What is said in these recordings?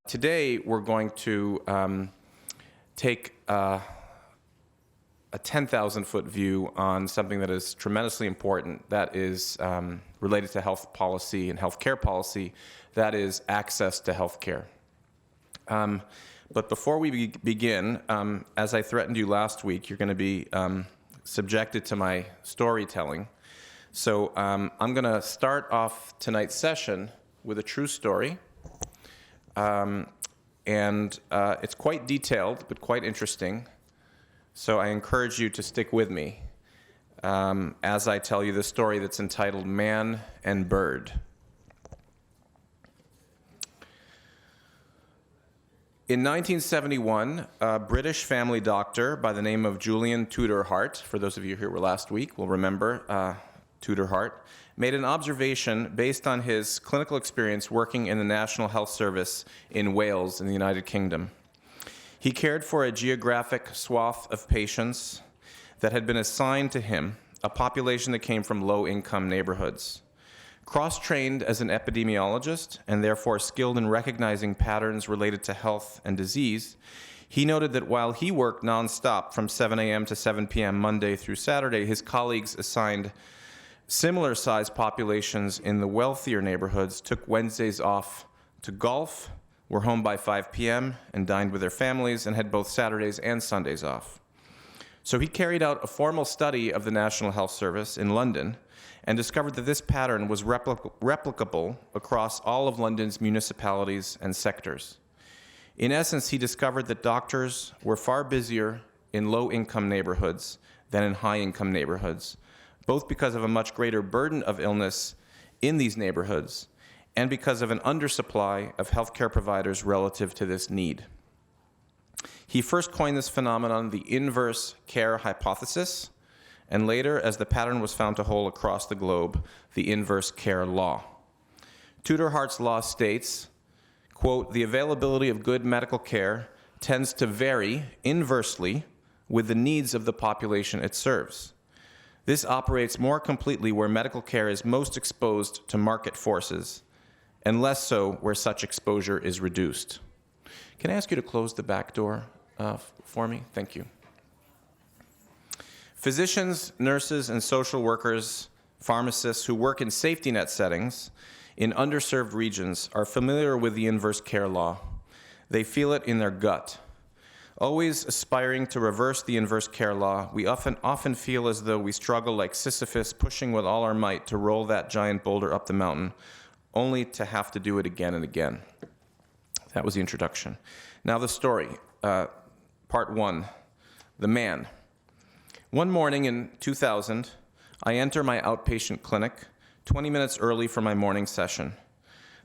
Today, we're going to take a 10,000-foot view on something that is tremendously important, that is related to health policy and healthcare policy, that is access to healthcare. But before we begin, as I threatened you last week, you're going to be subjected to my storytelling. So I'm going to start off tonight's session with a true story. It's quite detailed, but quite interesting. So I encourage you to stick with me as I tell you the story that's entitled Man and Bird. In 1971, a British family doctor by the name of Julian Tudor Hart, for those of you who were last week will remember Tudor Hart, made an observation based on his clinical experience working in the National Health Service in Wales in the United Kingdom. He cared for a geographic swath of patients that had been assigned to him, a population that came from low-income neighborhoods. Cross-trained as an epidemiologist and therefore skilled in recognizing patterns related to health and disease, he noted that while he worked nonstop from 7 a.m. to 7 p.m. Monday through Saturday, his colleagues assigned similar-sized populations in the wealthier neighborhoods took Wednesdays off to golf, were home by 5 p.m., and dined with their families, and had both Saturdays and Sundays off. So he carried out a formal study of the National Health Service in London and discovered that this pattern was replicable across all of London's municipalities and sectors. In essence, he discovered that doctors were far busier in low-income neighborhoods than in high-income neighborhoods, both because of a much greater burden of illness in these neighborhoods and because of an undersupply of healthcare providers relative to this need. He first coined this phenomenon the inverse care hypothesis, and later, as the pattern was found to hold across the globe, the inverse care law. Tudor Hart's law states, quote, "The availability of good medical care tends to vary inversely with the needs of the population it serves. This operates more completely where medical care is most exposed to market forces, and less so where such exposure is reduced." Can I ask you to close the back door for me? Thank you. Physicians, nurses, and social workers, pharmacists who work in safety net settings in underserved regions are familiar with the inverse care law. They feel it in their gut. Always aspiring to reverse the inverse care law, we often feel as though we struggle like Sisyphus pushing with all our might to roll that giant boulder up the mountain, only to have to do it again and again. That was the introduction. Now the story, part one, the man. One morning in 2000, I enter my outpatient clinic 20 minutes early for my morning session.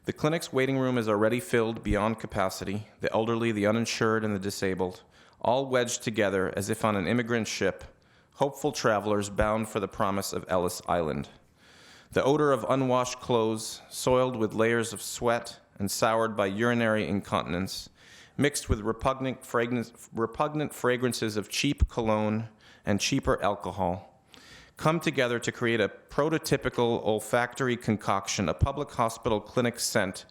The clinic's waiting room is already filled beyond capacity, the elderly, the uninsured, and the disabled, all wedged together as if on an immigrant ship, hopeful travelers bound for the promise of Ellis Island. The odor of unwashed clothes, soiled with layers of sweat and soured by urinary incontinence, mixed with repugnant fragrances of cheap cologne and cheaper alcohol, come together to create a prototypical olfactory concoction, a public hospital clinic scent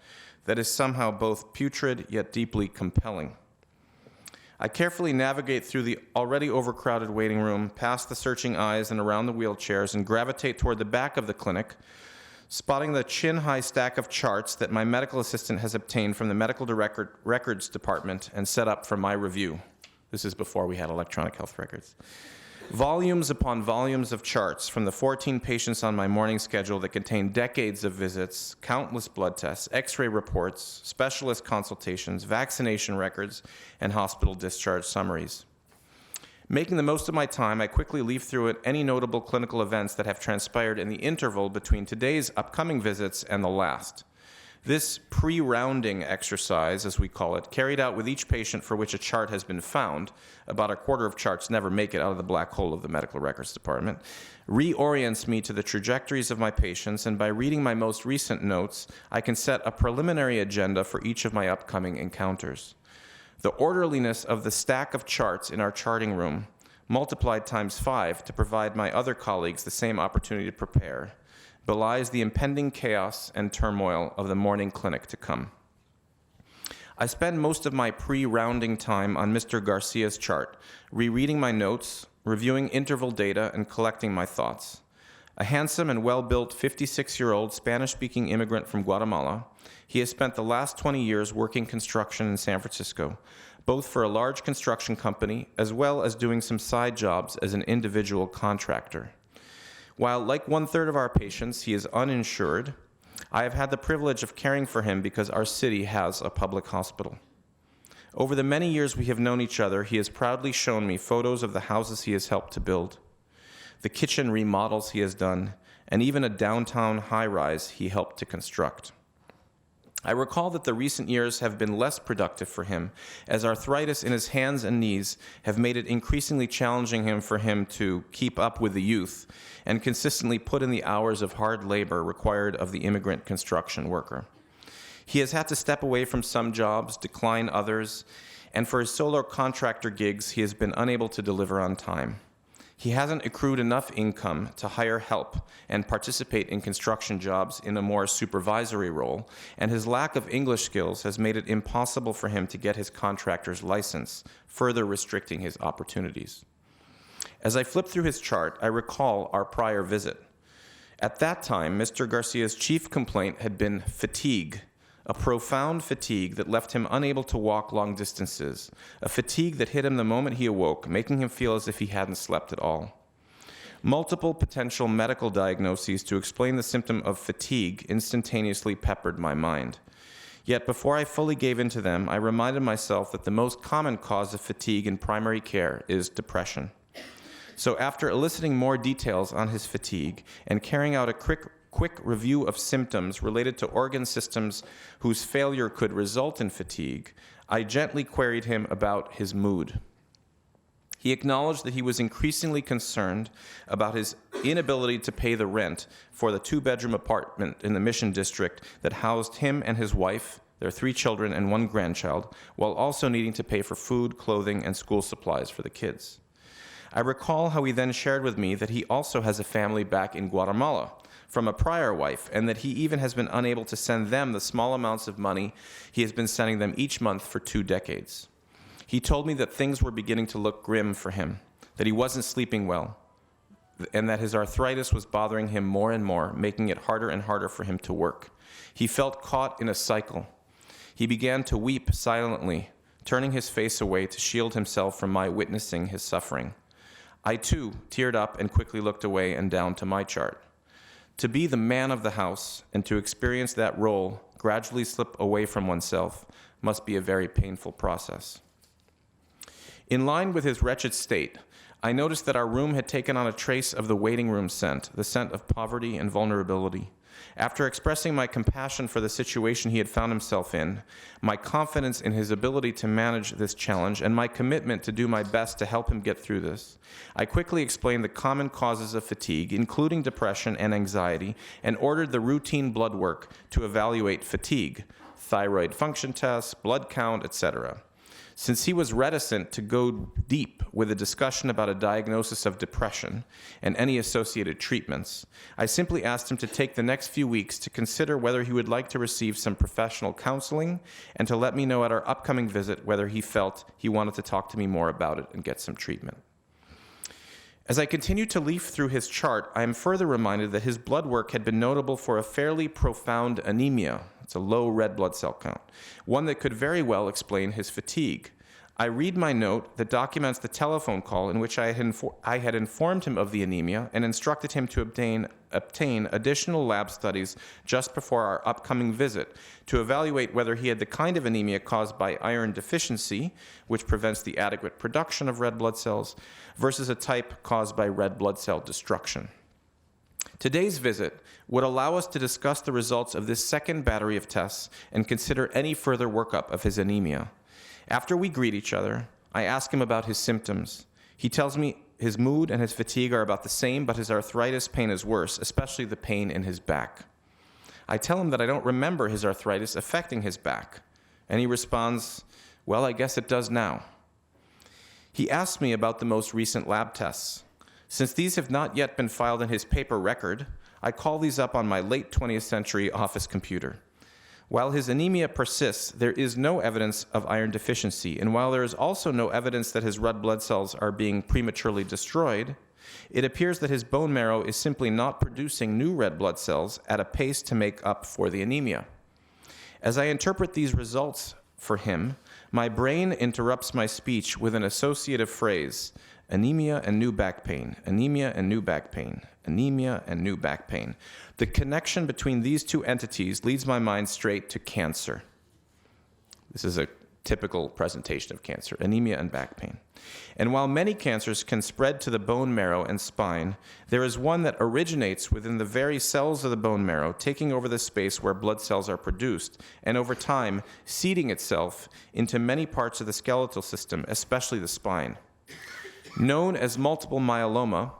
that is somehow both putrid yet deeply compelling. I carefully navigate through the already overcrowded waiting room, past the searching eyes and around the wheelchairs, and gravitate toward the back of the clinic, spotting the chin-high stack of charts that my medical assistant has obtained from the medical records department and set up for my review. This is before we had electronic health records. Volumes upon volumes of charts from the 14 patients on my morning schedule that contain decades of visits, countless blood tests, x-ray reports, specialist consultations, vaccination records, and hospital discharge summaries. Making the most of my time, I quickly leaf through it any notable clinical events that have transpired in the interval between today's upcoming visits and the last. This pre-rounding exercise, as we call it, carried out with each patient for which a chart has been found, about a quarter of charts never make it out of the black hole of the medical records department, reorients me to the trajectories of my patients, and by reading my most recent notes, I can set a preliminary agenda for each of my upcoming encounters. The orderliness of the stack of charts in our charting room, multiplied times 5 to provide my other colleagues the same opportunity to prepare, belies the impending chaos and turmoil of the morning clinic to come. I spend most of my pre-rounding time on Mr. Garcia's chart, rereading my notes, reviewing interval data, and collecting my thoughts. A handsome and well-built 56-year-old Spanish-speaking immigrant from Guatemala, he has spent the last 20 years working construction in San Francisco, both for a large construction company as well as doing some side jobs as an individual contractor. While, like one-third of our patients, he is uninsured, I have had the privilege of caring for him because our city has a public hospital. Over the many years we have known each other, he has proudly shown me photos of the houses he has helped to build, the kitchen remodels he has done, and even a downtown high-rise he helped to construct. I recall that the recent years have been less productive for him, as arthritis in his hands and knees have made it increasingly challenging for him to keep up with the youth and consistently put in the hours of hard labor required of the immigrant construction worker. He has had to step away from some jobs, decline others, and for his solo contractor gigs, he has been unable to deliver on time. He hasn't accrued enough income to hire help and participate in construction jobs in a more supervisory role, and his lack of English skills has made it impossible for him to get his contractor's license, further restricting his opportunities. As I flip through his chart, I recall our prior visit. At that time, Mr. Garcia's chief complaint had been fatigue, a profound fatigue that left him unable to walk long distances, a fatigue that hit him the moment he awoke, making him feel as if he hadn't slept at all. Multiple potential medical diagnoses to explain the symptom of fatigue instantaneously peppered my mind. Yet before I fully gave in to them, I reminded myself that the most common cause of fatigue in primary care is depression. So after eliciting more details on his fatigue and carrying out a quick review of symptoms related to organ systems whose failure could result in fatigue, I gently queried him about his mood. He acknowledged that he was increasingly concerned about his inability to pay the rent for the 2-bedroom apartment in the Mission District that housed him and his wife, their 3 children, and 1 grandchild, while also needing to pay for food, clothing, and school supplies for the kids. I recall how he then shared with me that he also has a family back in Guatemala from a prior wife, and that he even has been unable to send them the small amounts of money he has been sending them each month for 2 decades. He told me that things were beginning to look grim for him, that he wasn't sleeping well, and that his arthritis was bothering him more and more, making it harder and harder for him to work. He felt caught in a cycle. He began to weep silently, turning his face away to shield himself from my witnessing his suffering. I, too, teared up and quickly looked away and down to my chart. To be the man of the house and to experience that role, gradually slip away from oneself, must be a very painful process. In line with his wretched state, I noticed that our room had taken on a trace of the waiting room scent, the scent of poverty and vulnerability. After expressing my compassion for the situation he had found himself in, my confidence in his ability to manage this challenge, and my commitment to do my best to help him get through this, I quickly explained the common causes of fatigue, including depression and anxiety, and ordered the routine blood work to evaluate fatigue, thyroid function tests, blood count, etc. Since he was reticent to go deep with a discussion about a diagnosis of depression and any associated treatments, I simply asked him to take the next few weeks to consider whether he would like to receive some professional counseling and to let me know at our upcoming visit whether he felt he wanted to talk to me more about it and get some treatment. As I continued to leaf through his chart, I am further reminded that his blood work had been notable for a fairly profound anemia. It's a low red blood cell count, one that could very well explain his fatigue. I read my note that documents the telephone call in which I had informed him of the anemia and instructed him to obtain additional lab studies just before our upcoming visit to evaluate whether he had the kind of anemia caused by iron deficiency, which prevents the adequate production of red blood cells, versus a type caused by red blood cell destruction. Today's visit would allow us to discuss the results of this second battery of tests and consider any further workup of his anemia. After we greet each other, I ask him about his symptoms. He tells me his mood and his fatigue are about the same, but his arthritis pain is worse, especially the pain in his back. I tell him that I don't remember his arthritis affecting his back, and he responds, "Well, I guess it does now." He asks me about the most recent lab tests. Since these have not yet been filed in his paper record, I call these up on my late 20th century office computer. While his anemia persists, there is no evidence of iron deficiency, and while there is also no evidence that his red blood cells are being prematurely destroyed, it appears that his bone marrow is simply not producing new red blood cells at a pace to make up for the anemia. As I interpret these results for him, my brain interrupts my speech with an associative phrase: anemia and new back pain, anemia and new back pain, anemia and new back pain. The connection between these two entities leads my mind straight to cancer. This is a typical presentation of cancer, anemia and back pain. And while many cancers can spread to the bone marrow and spine, there is one that originates within the very cells of the bone marrow, taking over the space where blood cells are produced, and over time, seeding itself into many parts of the skeletal system, especially the spine. Known as multiple myeloma,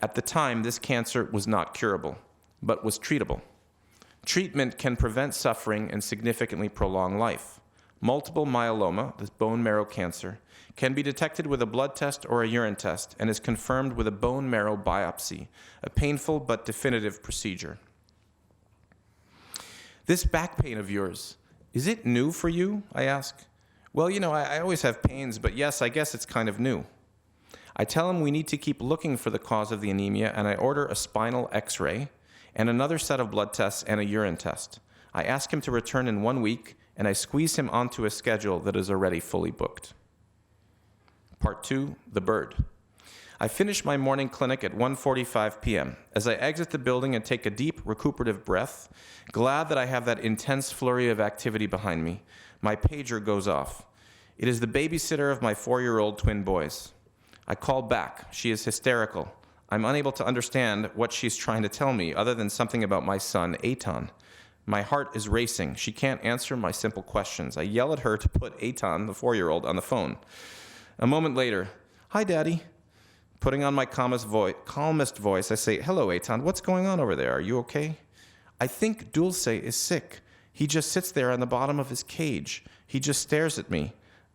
at the time this cancer was not curable, but was treatable. Treatment can prevent suffering and significantly prolong life. Multiple myeloma, this bone marrow cancer, can be detected with a blood test or a urine test and is confirmed with a bone marrow biopsy, a painful but definitive procedure. This back pain of yours, is it new for you? I ask. Well, I always have pains, but yes, I guess it's kind of new. I tell him we need to keep looking for the cause of the anemia, and I order a spinal x-ray and another set of blood tests and a urine test. I ask him to return in 1 week, and I squeeze him onto a schedule that is already fully booked. Part 2, the bird. I finish my morning clinic at 1:45 p.m. As I exit the building and take a deep, recuperative breath, glad that I have that intense flurry of activity behind me, my pager goes off. It is the babysitter of my 4-year-old twin boys. I call back. She is hysterical. I'm unable to understand what she's trying to tell me other than something about my son, Eitan. My heart is racing. She can't answer my simple questions. I yell at her to put Eitan, the 4-year-old, on the phone. A moment later, "Hi, Daddy." Putting on my calmest voice, I say, "Hello, Eitan. What's going on over there? Are you okay?" "I think Dulce is sick. He just sits there on the bottom of his cage. He just stares at me.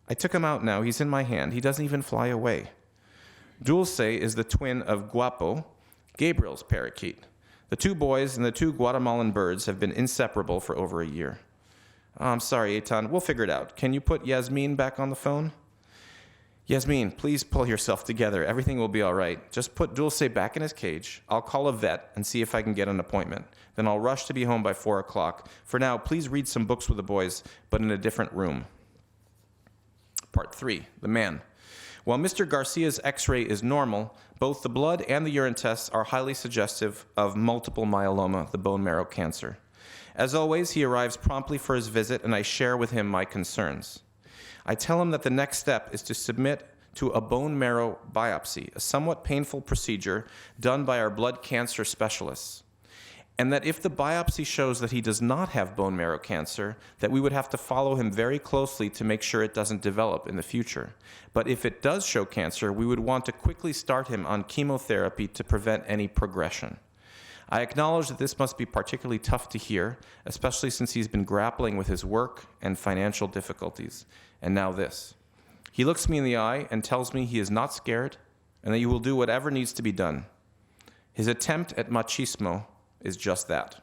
I took him out now. He's in my hand. He doesn't even fly away." Dulce is the twin of Guapo, Gabriel's parakeet. The two boys and the two Guatemalan birds have been inseparable for over a year. "Oh, I'm sorry, Eitan. We'll figure it out. Can you put Yasmin back on the phone?" "Yasmin, please pull yourself together. Everything will be all right. Just put Dulce back in his cage. I'll call a vet and see if I can get an appointment. Then I'll rush to be home by 4 o'clock. For now, please read some books with the boys, but in a different room." Part 3, the man. While Mr. Garcia's x-ray is normal, both the blood and the urine tests are highly suggestive of multiple myeloma, the bone marrow cancer. As always, he arrives promptly for his visit, and I share with him my concerns. I tell him that the next step is to submit to a bone marrow biopsy, a somewhat painful procedure done by our blood cancer specialists, and that if the biopsy shows that he does not have bone marrow cancer, that we would have to follow him very closely to make sure it doesn't develop in the future. But if it does show cancer, we would want to quickly start him on chemotherapy to prevent any progression. I acknowledge that this must be particularly tough to hear, especially since he's been grappling with his work and financial difficulties. And now this. He looks me in the eye and tells me he is not scared and that he will do whatever needs to be done. His attempt at machismo is just that.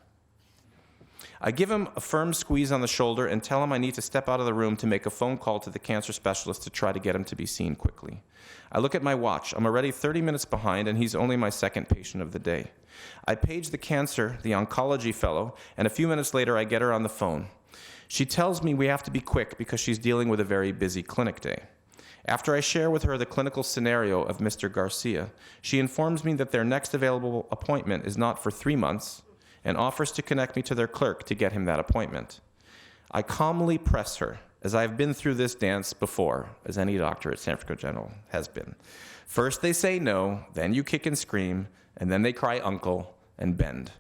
I give him a firm squeeze on the shoulder and tell him I need to step out of the room to make a phone call to the cancer specialist to try to get him to be seen quickly. I look at my watch. I'm already 30 minutes behind, and he's only my second patient of the day. I page the oncology fellow, and a few minutes later I get her on the phone. She tells me we have to be quick because she's dealing with a very busy clinic day. After I share with her the clinical scenario of Mr. Garcia, she informs me that their next available appointment is not for 3 months and offers to connect me to their clerk to get him that appointment. I calmly press her, as I've been through this dance before, as any doctor at San Francisco General has been. First they say no, then you kick and scream, and then they cry uncle and bend.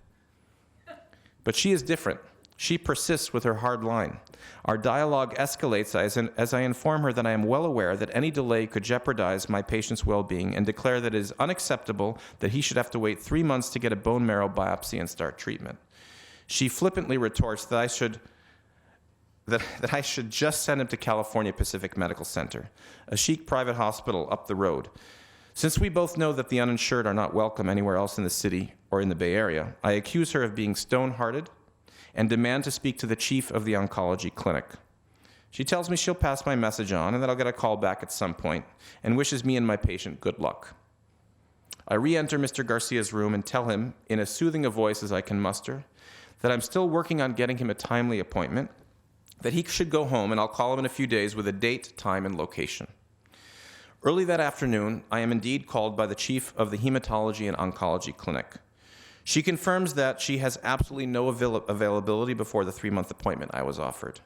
But she is different. She persists with her hard line. Our dialogue escalates as I inform her that I am well aware that any delay could jeopardize my patient's well-being and declare that it is unacceptable that he should have to wait 3 months to get a bone marrow biopsy and start treatment. She flippantly retorts that I should just send him to California Pacific Medical Center, a chic private hospital up the road. Since we both know that the uninsured are not welcome anywhere else in the city or in the Bay Area, I accuse her of being stone-hearted and demand to speak to the chief of the oncology clinic. She tells me she'll pass my message on and that I'll get a call back at some point, and wishes me and my patient good luck. I re-enter Mr. Garcia's room and tell him, in as soothing a voice as I can muster, that I'm still working on getting him a timely appointment, that he should go home, and I'll call him in a few days with a date, time, and location. Early that afternoon, I am indeed called by the chief of the hematology and oncology clinic. She confirms that she has absolutely no availability before the 3-month appointment I was offered.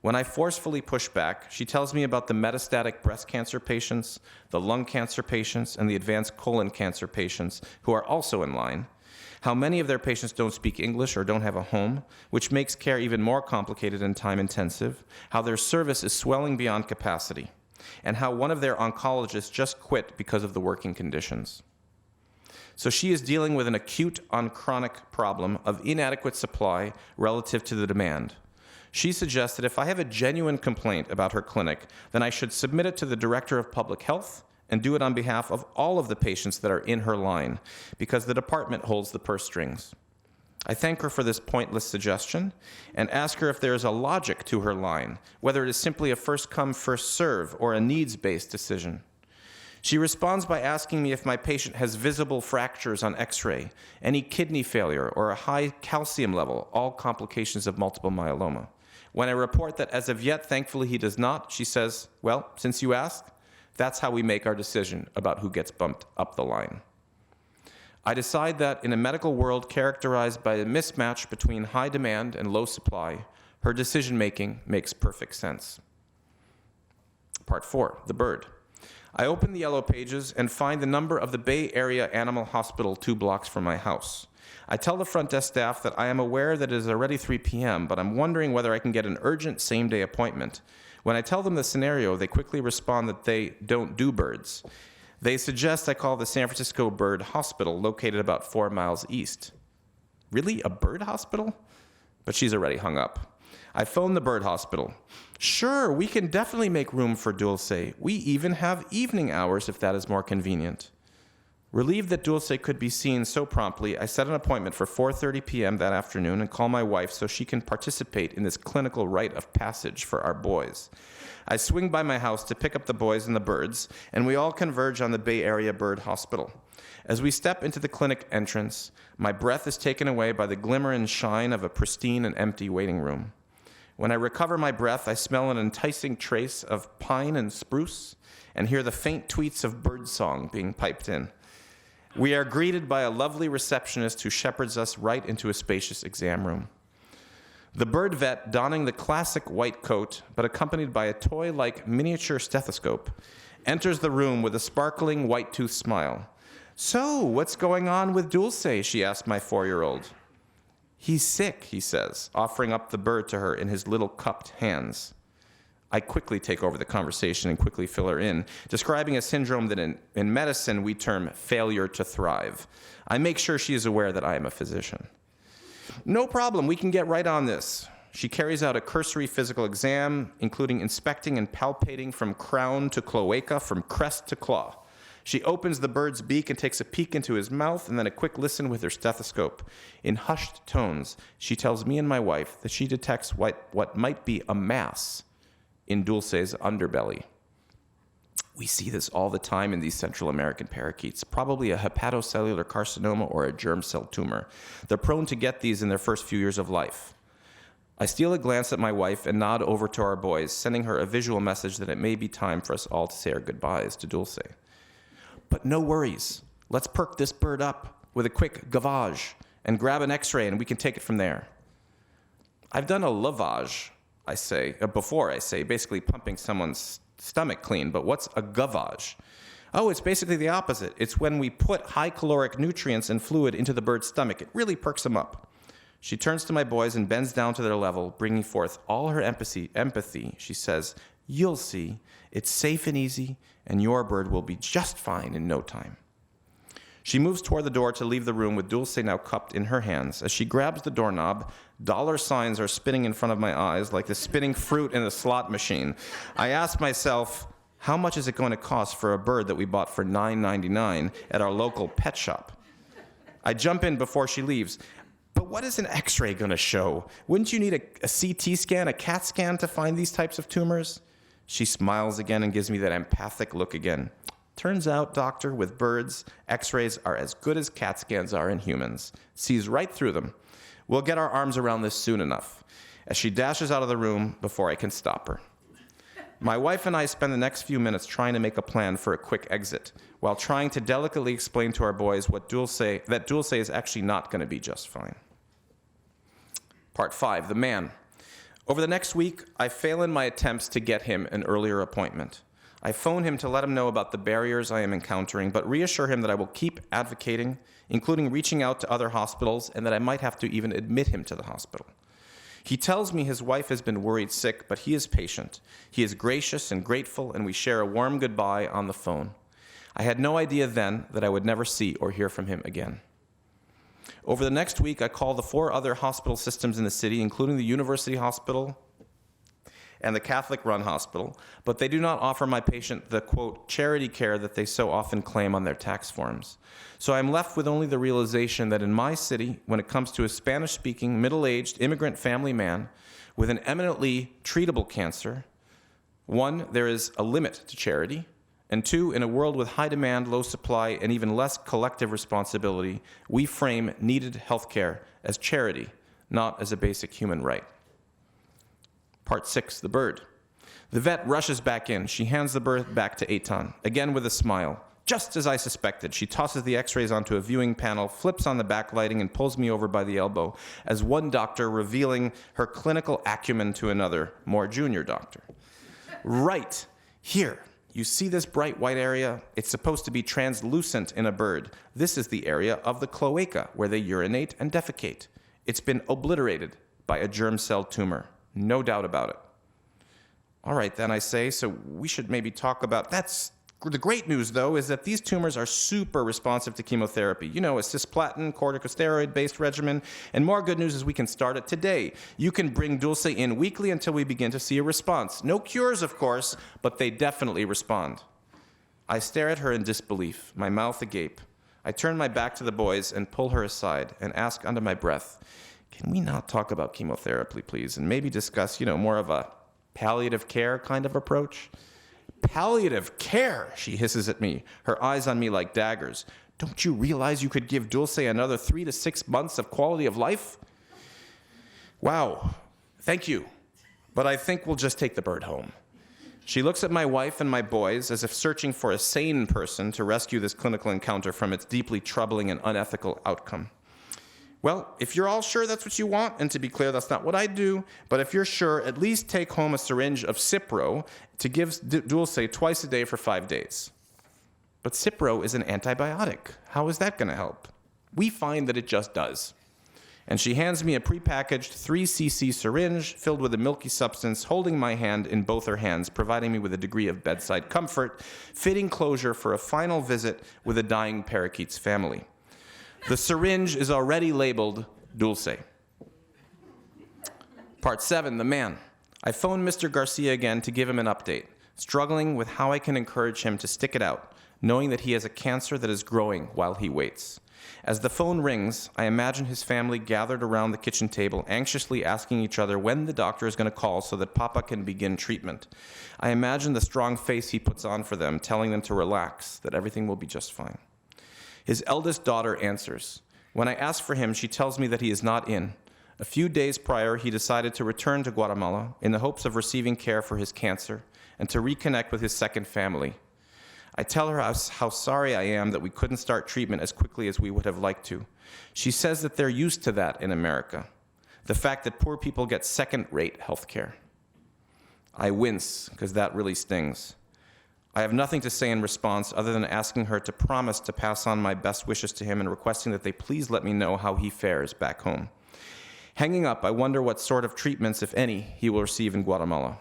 When I forcefully push back, she tells me about the metastatic breast cancer patients, the lung cancer patients, and the advanced colon cancer patients who are also in line, how many of their patients don't speak English or don't have a home, which makes care even more complicated and time-intensive, how their service is swelling beyond capacity, and how one of their oncologists just quit because of the working conditions. So she is dealing with an acute on chronic problem of inadequate supply relative to the demand. She suggests that if I have a genuine complaint about her clinic, then I should submit it to the Director of Public Health and do it on behalf of all of the patients that are in her line, because the department holds the purse strings. I thank her for this pointless suggestion and ask her if there is a logic to her line, whether it is simply a first-come, first-serve or a needs-based decision. She responds by asking me if my patient has visible fractures on X-ray, any kidney failure, or a high calcium level, all complications of multiple myeloma. When I report that as of yet, thankfully, he does not, she says, well, since you asked, that's how we make our decision about who gets bumped up the line. I decide that in a medical world characterized by a mismatch between high demand and low supply, her decision-making makes perfect sense. Part 4, the bird. I open the yellow pages and find the number of the Bay Area Animal Hospital 2 blocks from my house. I tell the front desk staff that I am aware that it is already 3 p.m., but I'm wondering whether I can get an urgent same-day appointment. When I tell them the scenario, they quickly respond that they don't do birds. They suggest I call the San Francisco Bird Hospital, located about 4 miles east. Really? A bird hospital? But she's already hung up. I phone the bird hospital. Sure, we can definitely make room for Dulce. We even have evening hours if that is more convenient. Relieved that Dulce could be seen so promptly, I set an appointment for 4:30 p.m. that afternoon and call my wife so she can participate in this clinical rite of passage for our boys. I swing by my house to pick up the boys and the birds, and we all converge on the Bay Area Bird Hospital. As we step into the clinic entrance, my breath is taken away by the glimmer and shine of a pristine and empty waiting room. When I recover my breath, I smell an enticing trace of pine and spruce and hear the faint tweets of birdsong being piped in. We are greeted by a lovely receptionist who shepherds us right into a spacious exam room. The bird vet, donning the classic white coat, but accompanied by a toy-like miniature stethoscope, enters the room with a sparkling white-toothed smile. So, what's going on with Dulce? She asked my 4-year-old. He's sick, he says, offering up the bird to her in his little cupped hands. I quickly take over the conversation and quickly fill her in, describing a syndrome that in medicine we term failure to thrive. I make sure she is aware that I am a physician. No problem, we can get right on this. She carries out a cursory physical exam, including inspecting and palpating from crown to cloaca, from crest to claw. She opens the bird's beak and takes a peek into his mouth and then a quick listen with her stethoscope. In hushed tones, she tells me and my wife that she detects what might be a mass in Dulce's underbelly. We see this all the time in these Central American parakeets, probably a hepatocellular carcinoma or a germ cell tumor. They're prone to get these in their first few years of life. I steal a glance at my wife and nod over to our boys, sending her a visual message that it may be time for us all to say our goodbyes to Dulce. But no worries. Let's perk this bird up with a quick gavage and grab an x-ray and we can take it from there. I've done a lavage, before I say, basically pumping someone's stomach clean, but what's a gavage? Oh, it's basically the opposite. It's when we put high caloric nutrients and fluid into the bird's stomach. It really perks them up. She turns to my boys and bends down to their level, bringing forth all her empathy. She says, "You'll see. It's safe and easy, and your bird will be just fine in no time." She moves toward the door to leave the room with Dulce now cupped in her hands. As she grabs the doorknob, dollar signs are spinning in front of my eyes like the spinning fruit in a slot machine. I ask myself, how much is it going to cost for a bird that we bought for $9.99 at our local pet shop? I jump in before she leaves. But what is an x-ray going to show? Wouldn't you need a CT scan, a CAT scan to find these types of tumors? She smiles again and gives me that empathic look again. Turns out, doctor, with birds, x-rays are as good as CAT scans are in humans. Sees right through them. We'll get our arms around this soon enough. As she dashes out of the room before I can stop her. My wife and I spend the next few minutes trying to make a plan for a quick exit, while trying to delicately explain to our boys that Dulce is actually not going to be just fine. Part 5, the man. Over the next week, I fail in my attempts to get him an earlier appointment. I phone him to let him know about the barriers I am encountering, but reassure him that I will keep advocating, including reaching out to other hospitals, and that I might have to even admit him to the hospital. He tells me his wife has been worried sick, but he is patient. He is gracious and grateful, and we share a warm goodbye on the phone. I had no idea then that I would never see or hear from him again. Over the next week, I call the 4 other hospital systems in the city, including the University Hospital and the Catholic-run hospital, but they do not offer my patient the, quote, charity care that they so often claim on their tax forms. So I'm left with only the realization that in my city, when it comes to a Spanish-speaking, middle-aged, immigrant family man with an eminently treatable cancer, 1, there is a limit to charity, and 2, in a world with high demand, low supply, and even less collective responsibility, we frame needed health care as charity, not as a basic human right. Part 6, the bird. The vet rushes back in. She hands the bird back to Eitan, again with a smile. Just as I suspected, she tosses the x-rays onto a viewing panel, flips on the backlighting, and pulls me over by the elbow, as one doctor revealing her clinical acumen to another, more junior doctor. Right, here. You see this bright white area? It's supposed to be translucent in a bird. This is the area of the cloaca, where they urinate and defecate. It's been obliterated by a germ cell tumor. No doubt about it. All right, then, I say, so we should maybe talk about... The great news, though, is that these tumors are super responsive to chemotherapy. You know, a cisplatin, corticosteroid-based regimen. And more good news is we can start it today. You can bring Dulce in weekly until we begin to see a response. No cures, of course, but they definitely respond. I stare at her in disbelief, my mouth agape. I turn my back to the boys and pull her aside and ask under my breath, can we not talk about chemotherapy, please, and maybe discuss, more of a palliative care kind of approach? Palliative care, she hisses at me, her eyes on me like daggers. Don't you realize you could give Dulce another 3 to 6 months of quality of life? Wow, thank you, but I think we'll just take the bird home. She looks at my wife and my boys as if searching for a sane person to rescue this clinical encounter from its deeply troubling and unethical outcome. Well, if you're all sure that's what you want, and to be clear, that's not what I do, but if you're sure, at least take home a syringe of Cipro to give Dulce twice a day for 5 days. But Cipro is an antibiotic. How is that going to help? We find that it just does. And she hands me a prepackaged 3cc syringe filled with a milky substance, holding my hand in both her hands, providing me with a degree of bedside comfort, fitting closure for a final visit with a dying parakeet's family. The syringe is already labeled Dulce. Part 7, the man. I phone Mr. Garcia again to give him an update, struggling with how I can encourage him to stick it out, knowing that he has a cancer that is growing while he waits. As the phone rings, I imagine his family gathered around the kitchen table, anxiously asking each other when the doctor is going to call so that Papa can begin treatment. I imagine the strong face he puts on for them, telling them to relax, that everything will be just fine. His eldest daughter answers. When I ask for him, she tells me that he is not in. A few days prior, he decided to return to Guatemala in the hopes of receiving care for his cancer and to reconnect with his second family. I tell her how sorry I am that we couldn't start treatment as quickly as we would have liked to. She says that they're used to that in America, the fact that poor people get second-rate health care. I wince, because that really stings. I have nothing to say in response other than asking her to promise to pass on my best wishes to him and requesting that they please let me know how he fares back home. Hanging up, I wonder what sort of treatments, if any, he will receive in Guatemala.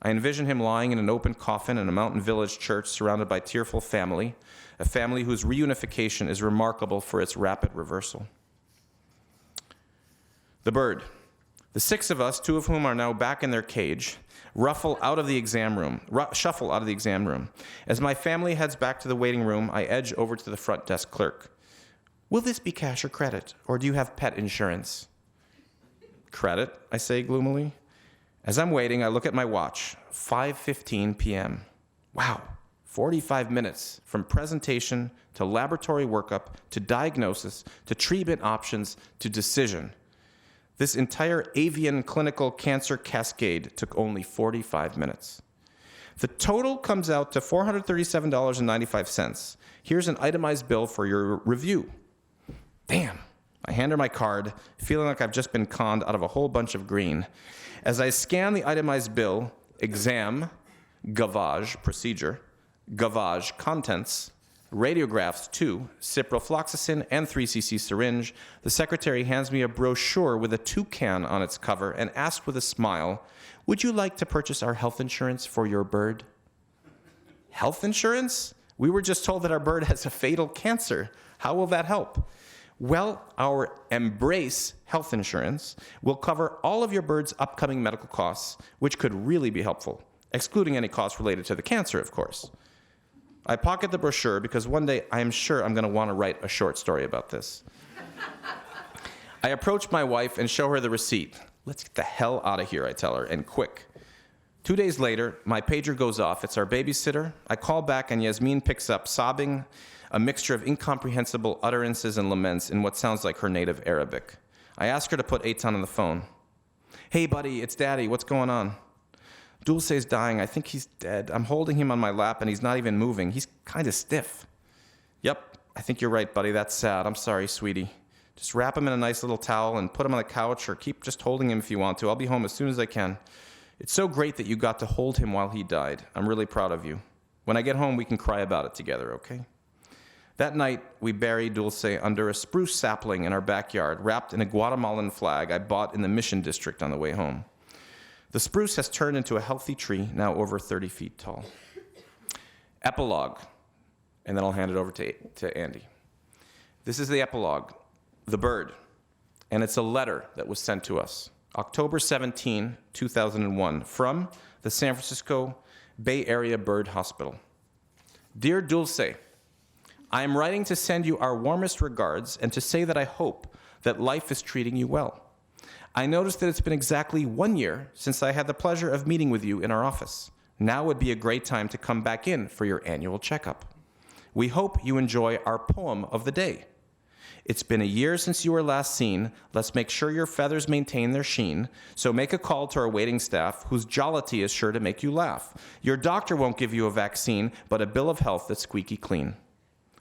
I envision him lying in an open coffin in a mountain village church surrounded by tearful family, a family whose reunification is remarkable for its rapid reversal. The bird. The 6 of us, 2 of whom are now back in their cage, shuffle out of the exam room. As my family heads back to the waiting room, I edge over to the front desk clerk. Will this be cash or credit, or do you have pet insurance? Credit, I say gloomily. As I'm waiting, I look at my watch, 5:15 p.m. Wow, 45 minutes from presentation to laboratory workup to diagnosis to treatment options to decision. This entire avian clinical cancer cascade took only 45 minutes. The total comes out to $437.95. Here's an itemized bill for your review. Damn. I hand her my card, feeling like I've just been conned out of a whole bunch of green. As I scan the itemized bill, exam, gavage, procedure, gavage, contents, radiographs 2, ciprofloxacin, and 3cc syringe, the secretary hands me a brochure with a toucan on its cover and asks with a smile, "Would you like to purchase our health insurance for your bird?" Health insurance? We were just told that our bird has a fatal cancer. How will that help? Well, our Embrace health insurance will cover all of your bird's upcoming medical costs, which could really be helpful, excluding any costs related to the cancer, of course. I pocket the brochure because one day I am sure I'm going to want to write a short story about this. I approach my wife and show her the receipt. Let's get the hell out of here, I tell her, and quick. 2 days later, my pager goes off. It's our babysitter. I call back and Yasmin picks up, sobbing, a mixture of incomprehensible utterances and laments in what sounds like her native Arabic. I ask her to put Eitan on the phone. "Hey, buddy, it's Daddy. What's going on?" "Dulce's dying. I think he's dead. I'm holding him on my lap, and he's not even moving. He's kind of stiff." "Yep, I think you're right, buddy. That's sad. I'm sorry, sweetie. Just wrap him in a nice little towel and put him on the couch, or keep just holding him if you want to. I'll be home as soon as I can. It's so great that you got to hold him while he died. I'm really proud of you. When I get home, we can cry about it together, okay?" That night, we buried Dulce under a spruce sapling in our backyard, wrapped in a Guatemalan flag I bought in the Mission District on the way home. The spruce has turned into a healthy tree, now over 30 feet tall. Epilogue, and then I'll hand it over to Andy. This is the epilogue, The Bird, and it's a letter that was sent to us, October 17, 2001, from the San Francisco Bay Area Bird Hospital. Dear Dulce, I am writing to send you our warmest regards and to say that I hope that life is treating you well. I noticed that it's been exactly 1 year since I had the pleasure of meeting with you in our office. Now would be a great time to come back in for your annual checkup. We hope you enjoy our poem of the day. It's been a year since you were last seen. Let's make sure your feathers maintain their sheen. So make a call to our waiting staff, whose jollity is sure to make you laugh. Your doctor won't give you a vaccine, but a bill of health that's squeaky clean.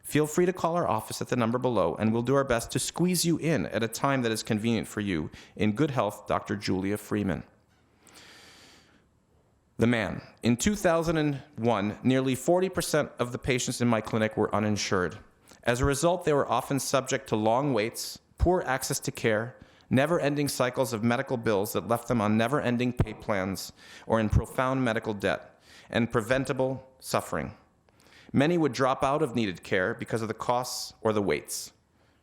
Feel free to call our office at the number below, and we'll do our best to squeeze you in at a time that is convenient for you. In good health, Dr. Julia Freeman. The man. In 2001, nearly 40% of the patients in my clinic were uninsured. As a result, they were often subject to long waits, poor access to care, never-ending cycles of medical bills that left them on never-ending pay plans or in profound medical debt, and preventable suffering. Many would drop out of needed care because of the costs or the waits.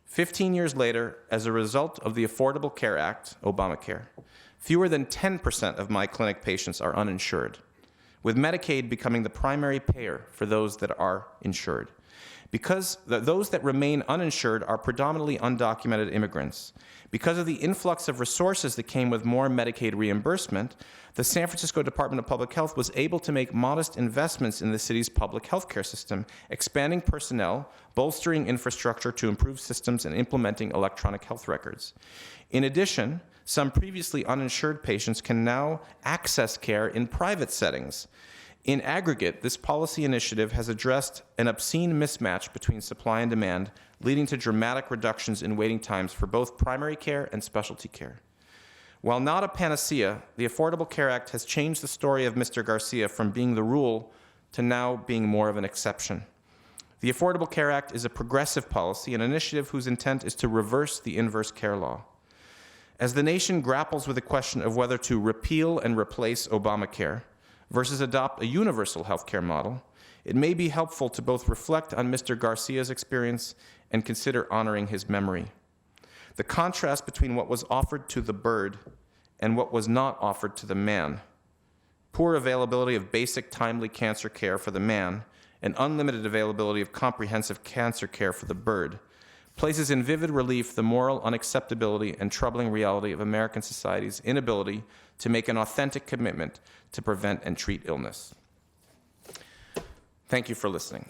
15 years later, as a result of the Affordable Care Act, Obamacare, fewer than 10% of my clinic patients are uninsured, with Medicaid becoming the primary payer for those that are insured. Because those that remain uninsured are predominantly undocumented immigrants. Because of the influx of resources that came with more Medicaid reimbursement, the San Francisco Department of Public Health was able to make modest investments in the city's public health care system, expanding personnel, bolstering infrastructure to improve systems, and implementing electronic health records. In addition, some previously uninsured patients can now access care in private settings. In aggregate, this policy initiative has addressed an obscene mismatch between supply and demand, leading to dramatic reductions in waiting times for both primary care and specialty care. While not a panacea, the Affordable Care Act has changed the story of Mr. Garcia from being the rule to now being more of an exception. The Affordable Care Act is a progressive policy, an initiative whose intent is to reverse the inverse care law. As the nation grapples with the question of whether to repeal and replace Obamacare versus adopt a universal health care model, it may be helpful to both reflect on Mr. Garcia's experience and consider honoring his memory. The contrast between what was offered to the bird and what was not offered to the man, poor availability of basic timely cancer care for the man, and unlimited availability of comprehensive cancer care for the bird, places in vivid relief the moral unacceptability and troubling reality of American society's inability to make an authentic commitment to prevent and treat illness. Thank you for listening.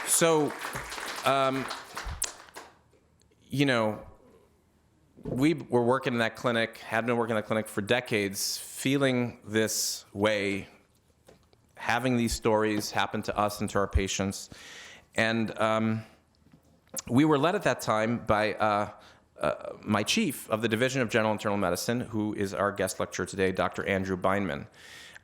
So, we were working in that clinic, had been working in that clinic for decades, feeling this way, having these stories happen to us and to our patients. And we were led at that time by my chief of the Division of General Internal Medicine, who is our guest lecturer today, Dr. Andrew Bindman.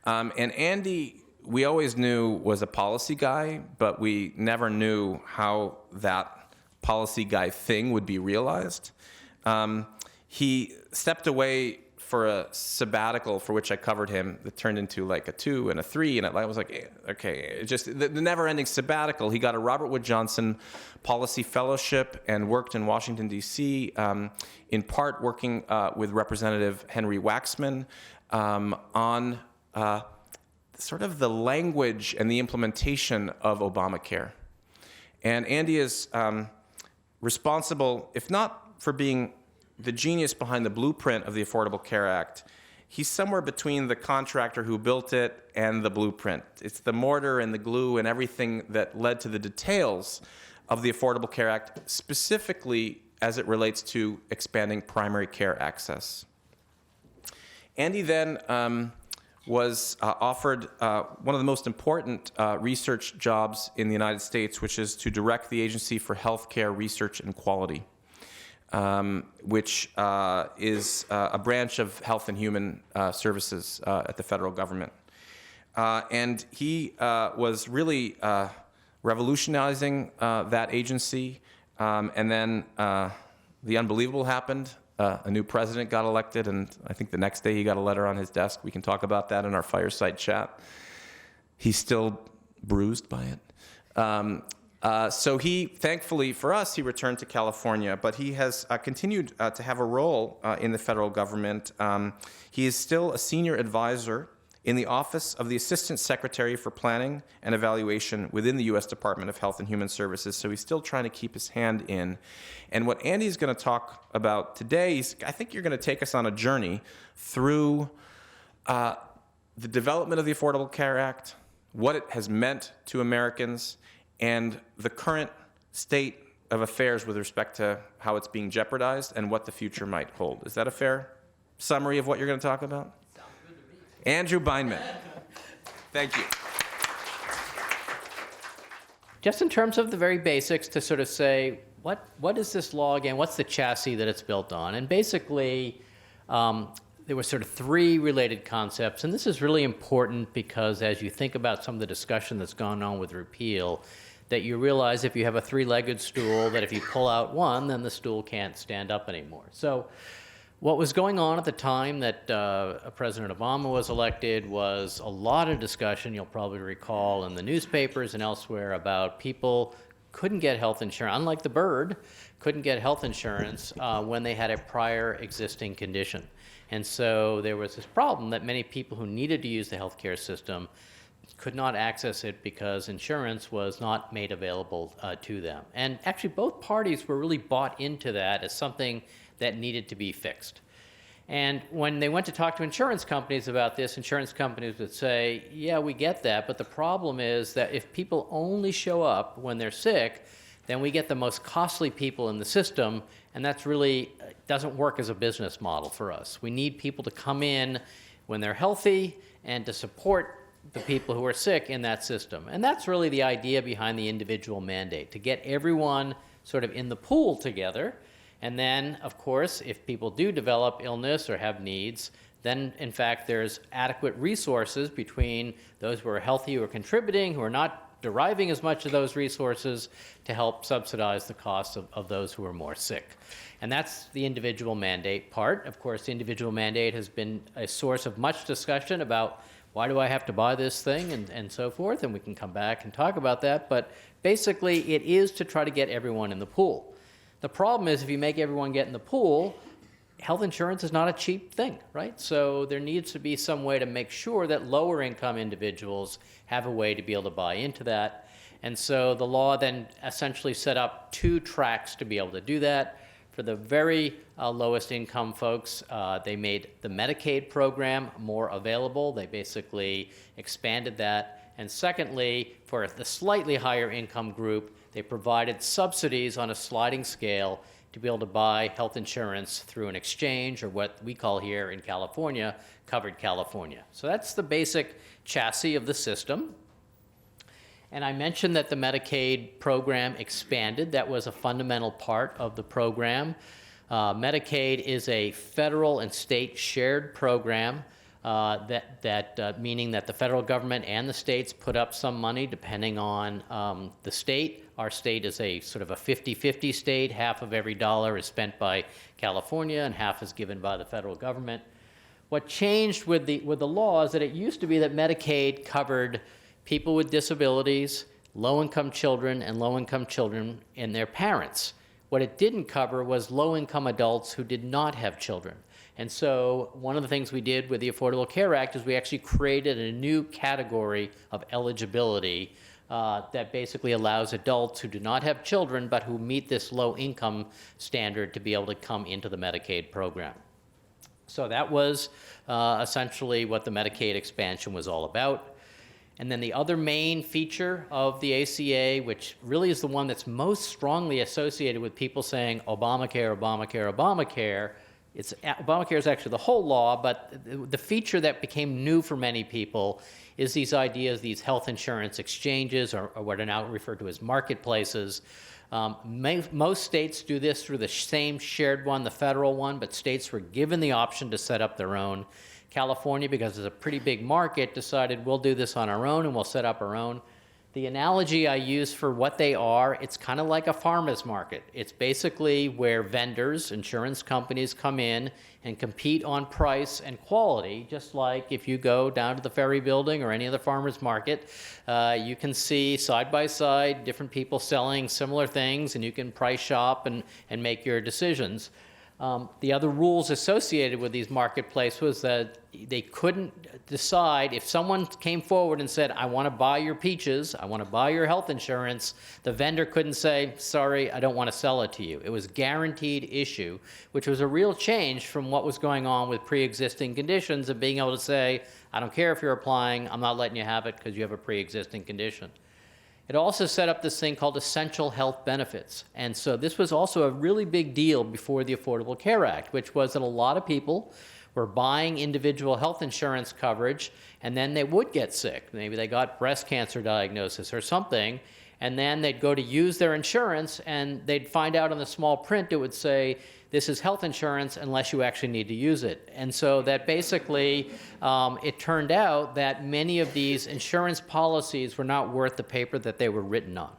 And Andy, we always knew was a policy guy, but we never knew how that policy guy thing would be realized. He stepped away for a sabbatical for which I covered him that turned into like a 2 and a 3, and I was like, okay, just the never-ending sabbatical. He got a Robert Wood Johnson Policy Fellowship and worked in Washington, D.C., in part working with Representative Henry Waxman on sort of the language and the implementation of Obamacare. And Andy is responsible, if not for being the genius behind the blueprint of the Affordable Care Act, he's somewhere between the contractor who built it and the blueprint. It's the mortar and the glue and everything that led to the details of the Affordable Care Act, specifically as it relates to expanding primary care access. Andy then was offered one of the most important research jobs in the United States, which is to direct the Agency for Healthcare Research and Quality, which is a branch of Health and Human Services at the federal government. And he was really revolutionizing that agency. And then the unbelievable happened. A new president got elected, and I think the next day he got a letter on his desk. We can talk about that in our fireside chat. He's still bruised by it. So he, thankfully for us, he returned to California, but he has continued to have a role in the federal government. He is still a senior advisor in the Office of the Assistant Secretary for Planning and Evaluation within the U.S. Department of Health and Human Services, so he's still trying to keep his hand in. And what Andy's going to talk about today is, I think you're going to take us on a journey through the development of the Affordable Care Act, what it has meant to Americans, and the current state of affairs with respect to how it's being jeopardized and what the future might hold. Is that a fair summary of what you're going to talk about? Andrew Bindman. Thank you. Just in terms of the very basics, to sort of say, what is this law again? What's the chassis that it's built on? And basically, there were sort of 3 related concepts. And this is really important because as you think about some of the discussion that's gone on with repeal, that you realize if you have a 3-legged stool, that if you pull out one, then the stool can't stand up anymore. So what was going on at the time that President Obama was elected was a lot of discussion, you'll probably recall, in the newspapers and elsewhere about people couldn't get health insurance, unlike the bird, couldn't get health insurance when they had a prior existing condition. And so there was this problem that many people who needed to use the healthcare system could not access it because insurance was not made available to them. And actually both parties were really bought into that as something that needed to be fixed. And when they went to talk to insurance companies about this, insurance companies would say, yeah, we get that, but the problem is that if people only show up when they're sick, then we get the most costly people in the system, and that's really doesn't work as a business model for us. We need people to come in when they're healthy and to support the people who are sick in that system. And that's really the idea behind the individual mandate, to get everyone sort of in the pool together. And then, of course, if people do develop illness or have needs, then, in fact, there's adequate resources between those who are healthy, who are contributing, who are not deriving as much of those resources to help subsidize the costs of those who are more sick. And that's the individual mandate part. Of course, the individual mandate has been a source of much discussion about why do I have to buy this thing and so forth, and we can come back and talk about that. But basically, it is to try to get everyone in the pool. The problem is if you make everyone get in the pool, health insurance is not a cheap thing, right? So there needs to be some way to make sure that lower income individuals have a way to be able to buy into that. And so the law then essentially set up two tracks to be able to do that. For the very lowest income folks, they made the Medicaid program more available. They basically expanded that. And secondly, for the slightly higher income group, they provided subsidies on a sliding scale to be able to buy health insurance through an exchange, or what we call here in California, Covered California. So that's the basic chassis of the system. And I mentioned that the Medicaid program expanded. That was a fundamental part of the program. Medicaid is a federal and state shared program, meaning that the federal government and the states put up some money depending on the state. Our state is a sort of a 50-50 state. Half of every dollar is spent by California and half is given by the federal government. What changed with the law is that it used to be that Medicaid covered people with disabilities, low-income children, and low-income children and their parents. What it didn't cover was low-income adults who did not have children. And so one of the things we did with the Affordable Care Act is we actually created a new category of eligibility that basically allows adults who do not have children but who meet this low-income standard to be able to come into the Medicaid program. So that was essentially what the Medicaid expansion was all about. And then the other main feature of the ACA, which really is the one that's most strongly associated with people saying Obamacare, Obamacare, Obamacare, Obamacare is actually the whole law, but the feature that became new for many people is these ideas, these health insurance exchanges, or what are now referred to as marketplaces. Most states do this through the same shared one, the federal one, but states were given the option to set up their own. California, because it's a pretty big market, decided we'll do this on our own and we'll set up our own. The analogy I use for what they are, it's kind of like a farmer's market. It's basically where vendors, insurance companies come in and compete on price and quality, just like if you go down to the Ferry Building or any other farmer's market, you can see side by side different people selling similar things, and you can price shop and make your decisions. The other rules associated with these marketplaces was that they couldn't decide if someone came forward and said, I want to buy your peaches, I want to buy your health insurance, the vendor couldn't say, sorry, I don't want to sell it to you. It was guaranteed issue, which was a real change from what was going on with pre-existing conditions of being able to say, I don't care if you're applying, I'm not letting you have it because you have a pre-existing condition. It also set up this thing called essential health benefits. And so this was also a really big deal before the Affordable Care Act, which was that a lot of people were buying individual health insurance coverage, and then they would get sick. Maybe they got breast cancer diagnosis or something, and then they'd go to use their insurance, and they'd find out on the small print it would say, this is health insurance unless you actually need to use it. And so that basically, it turned out that many of these insurance policies were not worth the paper that they were written on.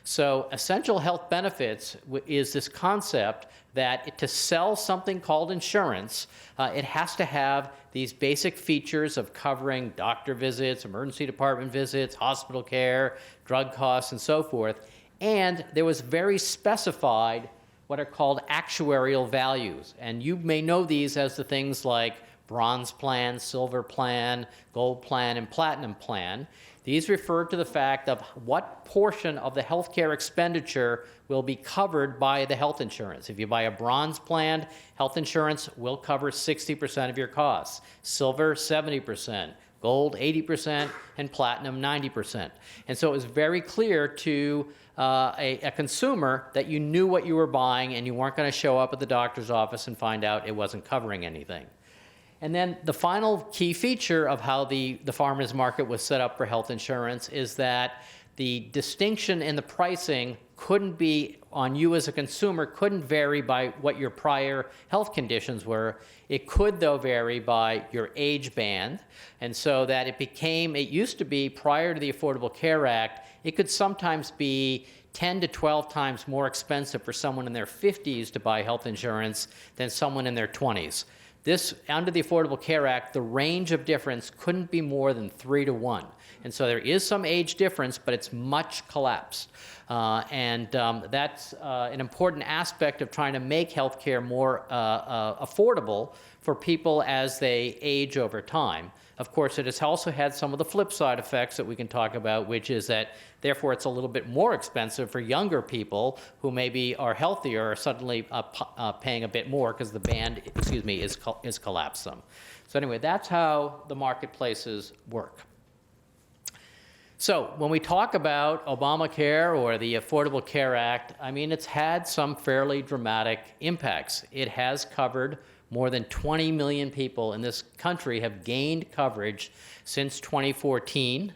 So essential health benefits is this concept that to sell something called insurance, it has to have these basic features of covering doctor visits, emergency department visits, hospital care, drug costs, and so forth. And there was very specified what are called actuarial values. And you may know these as the things like bronze plan, silver plan, gold plan, and platinum plan. These refer to the fact of what portion of the healthcare expenditure will be covered by the health insurance. If you buy a bronze plan, health insurance will cover 60% of your costs. Silver, 70%. Gold, 80%, and platinum, 90%. And so it was very clear to a consumer that you knew what you were buying and you weren't going to show up at the doctor's office and find out it wasn't covering anything. And then the final key feature of how the farmers market was set up for health insurance is that the distinction in the pricing couldn't be on you as a consumer, couldn't vary by what your prior health conditions were. It could, though, vary by your age band. And so that it used to be prior to the Affordable Care Act, it could sometimes be 10 to 12 times more expensive for someone in their 50s to buy health insurance than someone in their 20s. This, under the Affordable Care Act, the range of difference couldn't be more than 3 to 1. And so there is some age difference, but it's much collapsed. That's an important aspect of trying to make healthcare more affordable for people as they age over time. Of course, it has also had some of the flip side effects that we can talk about, which is that therefore it's a little bit more expensive for younger people who maybe are healthier, are suddenly paying a bit more because the band, is collapsed some. So anyway, that's how the marketplaces work. So when we talk about Obamacare or the Affordable Care Act, I mean, it's had some fairly dramatic impacts. It has covered more than 20 million people in this country have gained coverage since 2014.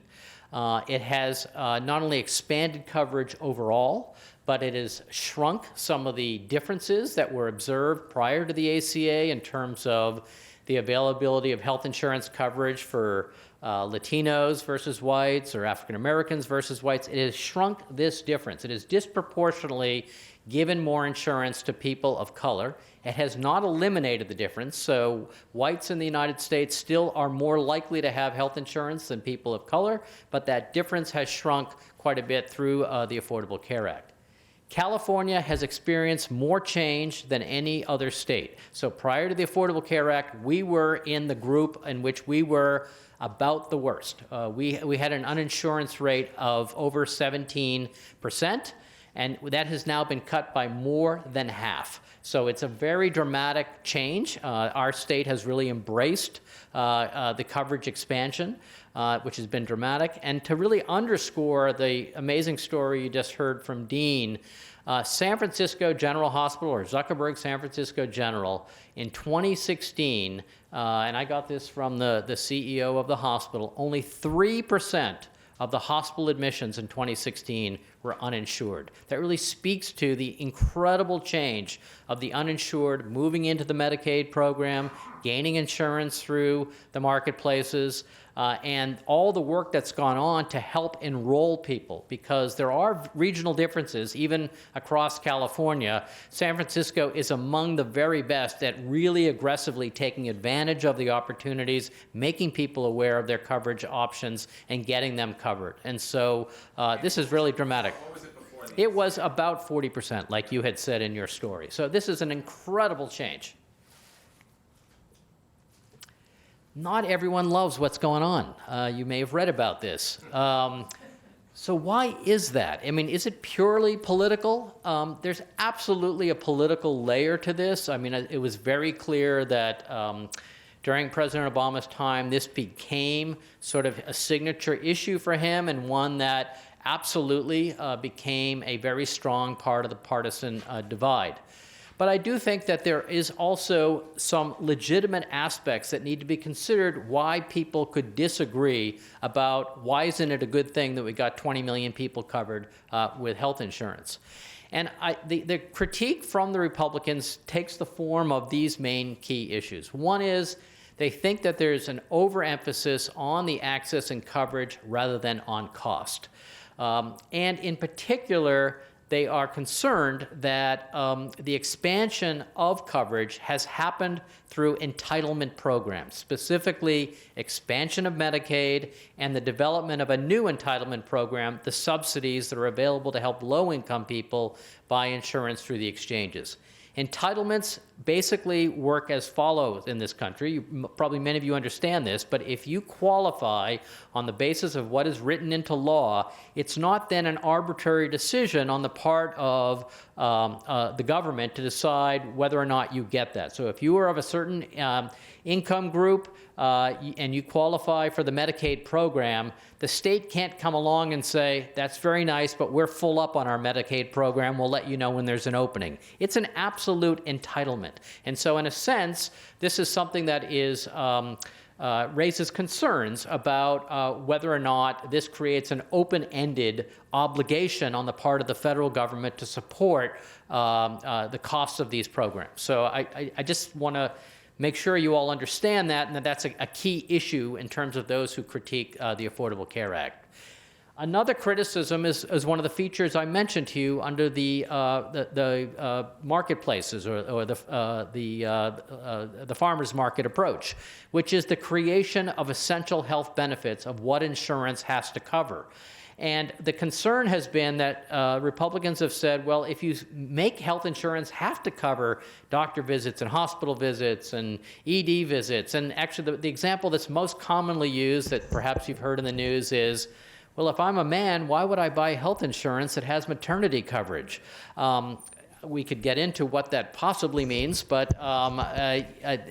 It has not only expanded coverage overall, but it has shrunk some of the differences that were observed prior to the ACA in terms of the availability of health insurance coverage for Latinos versus whites or African Americans versus whites. It has shrunk this difference. It has disproportionately given more insurance to people of color. It has not eliminated the difference, so whites in the United States still are more likely to have health insurance than people of color, but that difference has shrunk quite a bit through the Affordable Care Act. California has experienced more change than any other state. So prior to the Affordable Care Act, we were in the group in which we were about the worst. We had an uninsurance rate of over 17%, and that has now been cut by more than half. So it's a very dramatic change. Our state has really embraced the coverage expansion, which has been dramatic. And to really underscore the amazing story you just heard from Dean, San Francisco General Hospital, or Zuckerberg San Francisco General, in 2016, and I got this from the CEO of the hospital, only 3% of the hospital admissions in 2016 were uninsured. That really speaks to the incredible change of the uninsured moving into the Medicaid program, gaining insurance through the marketplaces, and all the work that's gone on to help enroll people, because there are regional differences even across California. San Francisco is among the very best at really aggressively taking advantage of the opportunities, making people aware of their coverage options, and getting them covered. And so this is really dramatic. What was it before? It was about 40%, like you had said in your story. So this is an incredible change. Not everyone loves what's going on. You may have read about this. So why is that? I mean, is it purely political? There's absolutely a political layer to this. I mean, it was very clear that during President Obama's time, this became sort of a signature issue for him, and one that absolutely became a very strong part of the partisan divide. But I do think that there is also some legitimate aspects that need to be considered why people could disagree about why isn't it a good thing that we got 20 million people covered with health insurance. And the critique from the Republicans takes the form of these main key issues. One is they think that there's an overemphasis on the access and coverage rather than on cost. And in particular, they are concerned that the expansion of coverage has happened through entitlement programs, specifically expansion of Medicaid and the development of a new entitlement program, the subsidies that are available to help low-income people buy insurance through the exchanges. Entitlements basically work as follows in this country. Probably many of you understand this, but if you qualify on the basis of what is written into law, it's not then an arbitrary decision on the part of the government to decide whether or not you get that. So if you are of a certain income group and you qualify for the Medicaid program, the state can't come along and say, that's very nice, but we're full up on our Medicaid program. We'll let you know when there's an opening. It's an absolute entitlement. And so in a sense, this is something that is raises concerns about whether or not this creates an open-ended obligation on the part of the federal government to support the costs of these programs. So I just want to make sure you all understand that, and that that's a key issue in terms of those who critique the Affordable Care Act. Another criticism is one of the features I mentioned to you under the marketplaces or the farmers market approach, which is the creation of essential health benefits of what insurance has to cover. And the concern has been that Republicans have said, well, if you make health insurance have to cover doctor visits and hospital visits and ED visits, and actually the example that's most commonly used that perhaps you've heard in the news is, well, if I'm a man, why would I buy health insurance that has maternity coverage? We could get into what that possibly means, but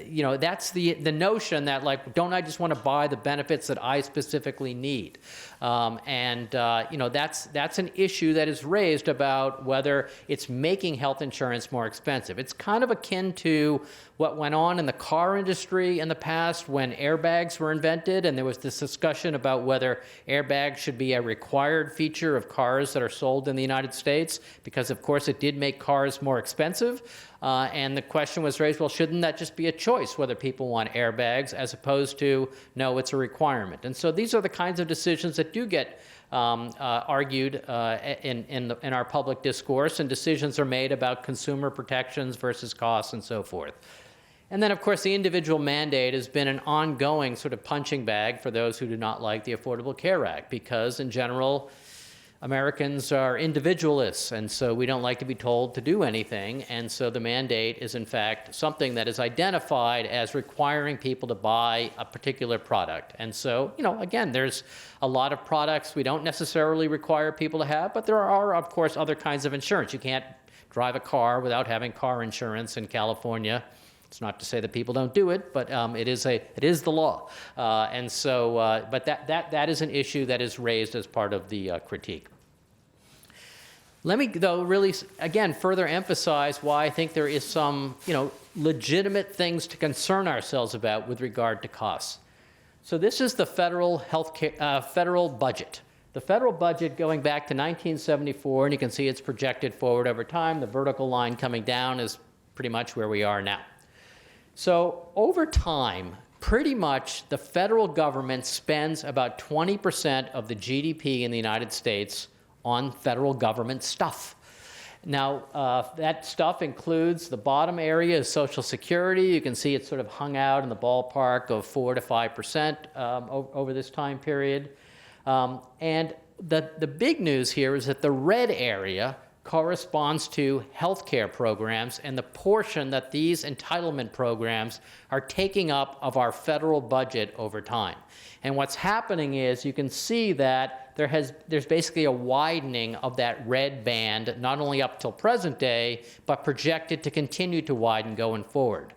you know, that's the notion that, like, don't I just want to buy the benefits that I specifically need? You know, that's an issue that is raised about whether it's making health insurance more expensive. It's kind of akin to what went on in the car industry in the past when airbags were invented, and there was this discussion about whether airbags should be a required feature of cars that are sold in the United States, because of course it did make cars more expensive. And the question was raised, well, shouldn't that just be a choice whether people want airbags as opposed to, no, it's a requirement? And so these are the kinds of decisions that do get argued in our public discourse, and decisions are made about consumer protections versus costs and so forth. And then, of course, the individual mandate has been an ongoing sort of punching bag for those who do not like the Affordable Care Act, because in general, Americans are individualists, and so we don't like to be told to do anything. And so the mandate is, in fact, something that is identified as requiring people to buy a particular product. And so, you know, again, there's a lot of products we don't necessarily require people to have, but there are, of course, other kinds of insurance. You can't drive a car without having car insurance in California. It's not to say that people don't do it, but it is the law. And so, but that is an issue that is raised as part of the critique. Let me, though, really, again, further emphasize why I think there is some, you know, legitimate things to concern ourselves about with regard to costs. So this is the federal federal budget. The federal budget going back to 1974, and you can see it's projected forward over time. The vertical line coming down is pretty much where we are now. So over time, pretty much the federal government spends about 20% of the GDP in the United States on federal government stuff. Now, that stuff includes the bottom area is Social Security. You can see it's sort of hung out in the ballpark of 4 to 5% over this time period. And the big news here is that the red area corresponds to healthcare programs and the portion that these entitlement programs are taking up of our federal budget over time. And what's happening is you can see that there's basically a widening of that red band, not only up till present day, but projected to continue to widen going forward.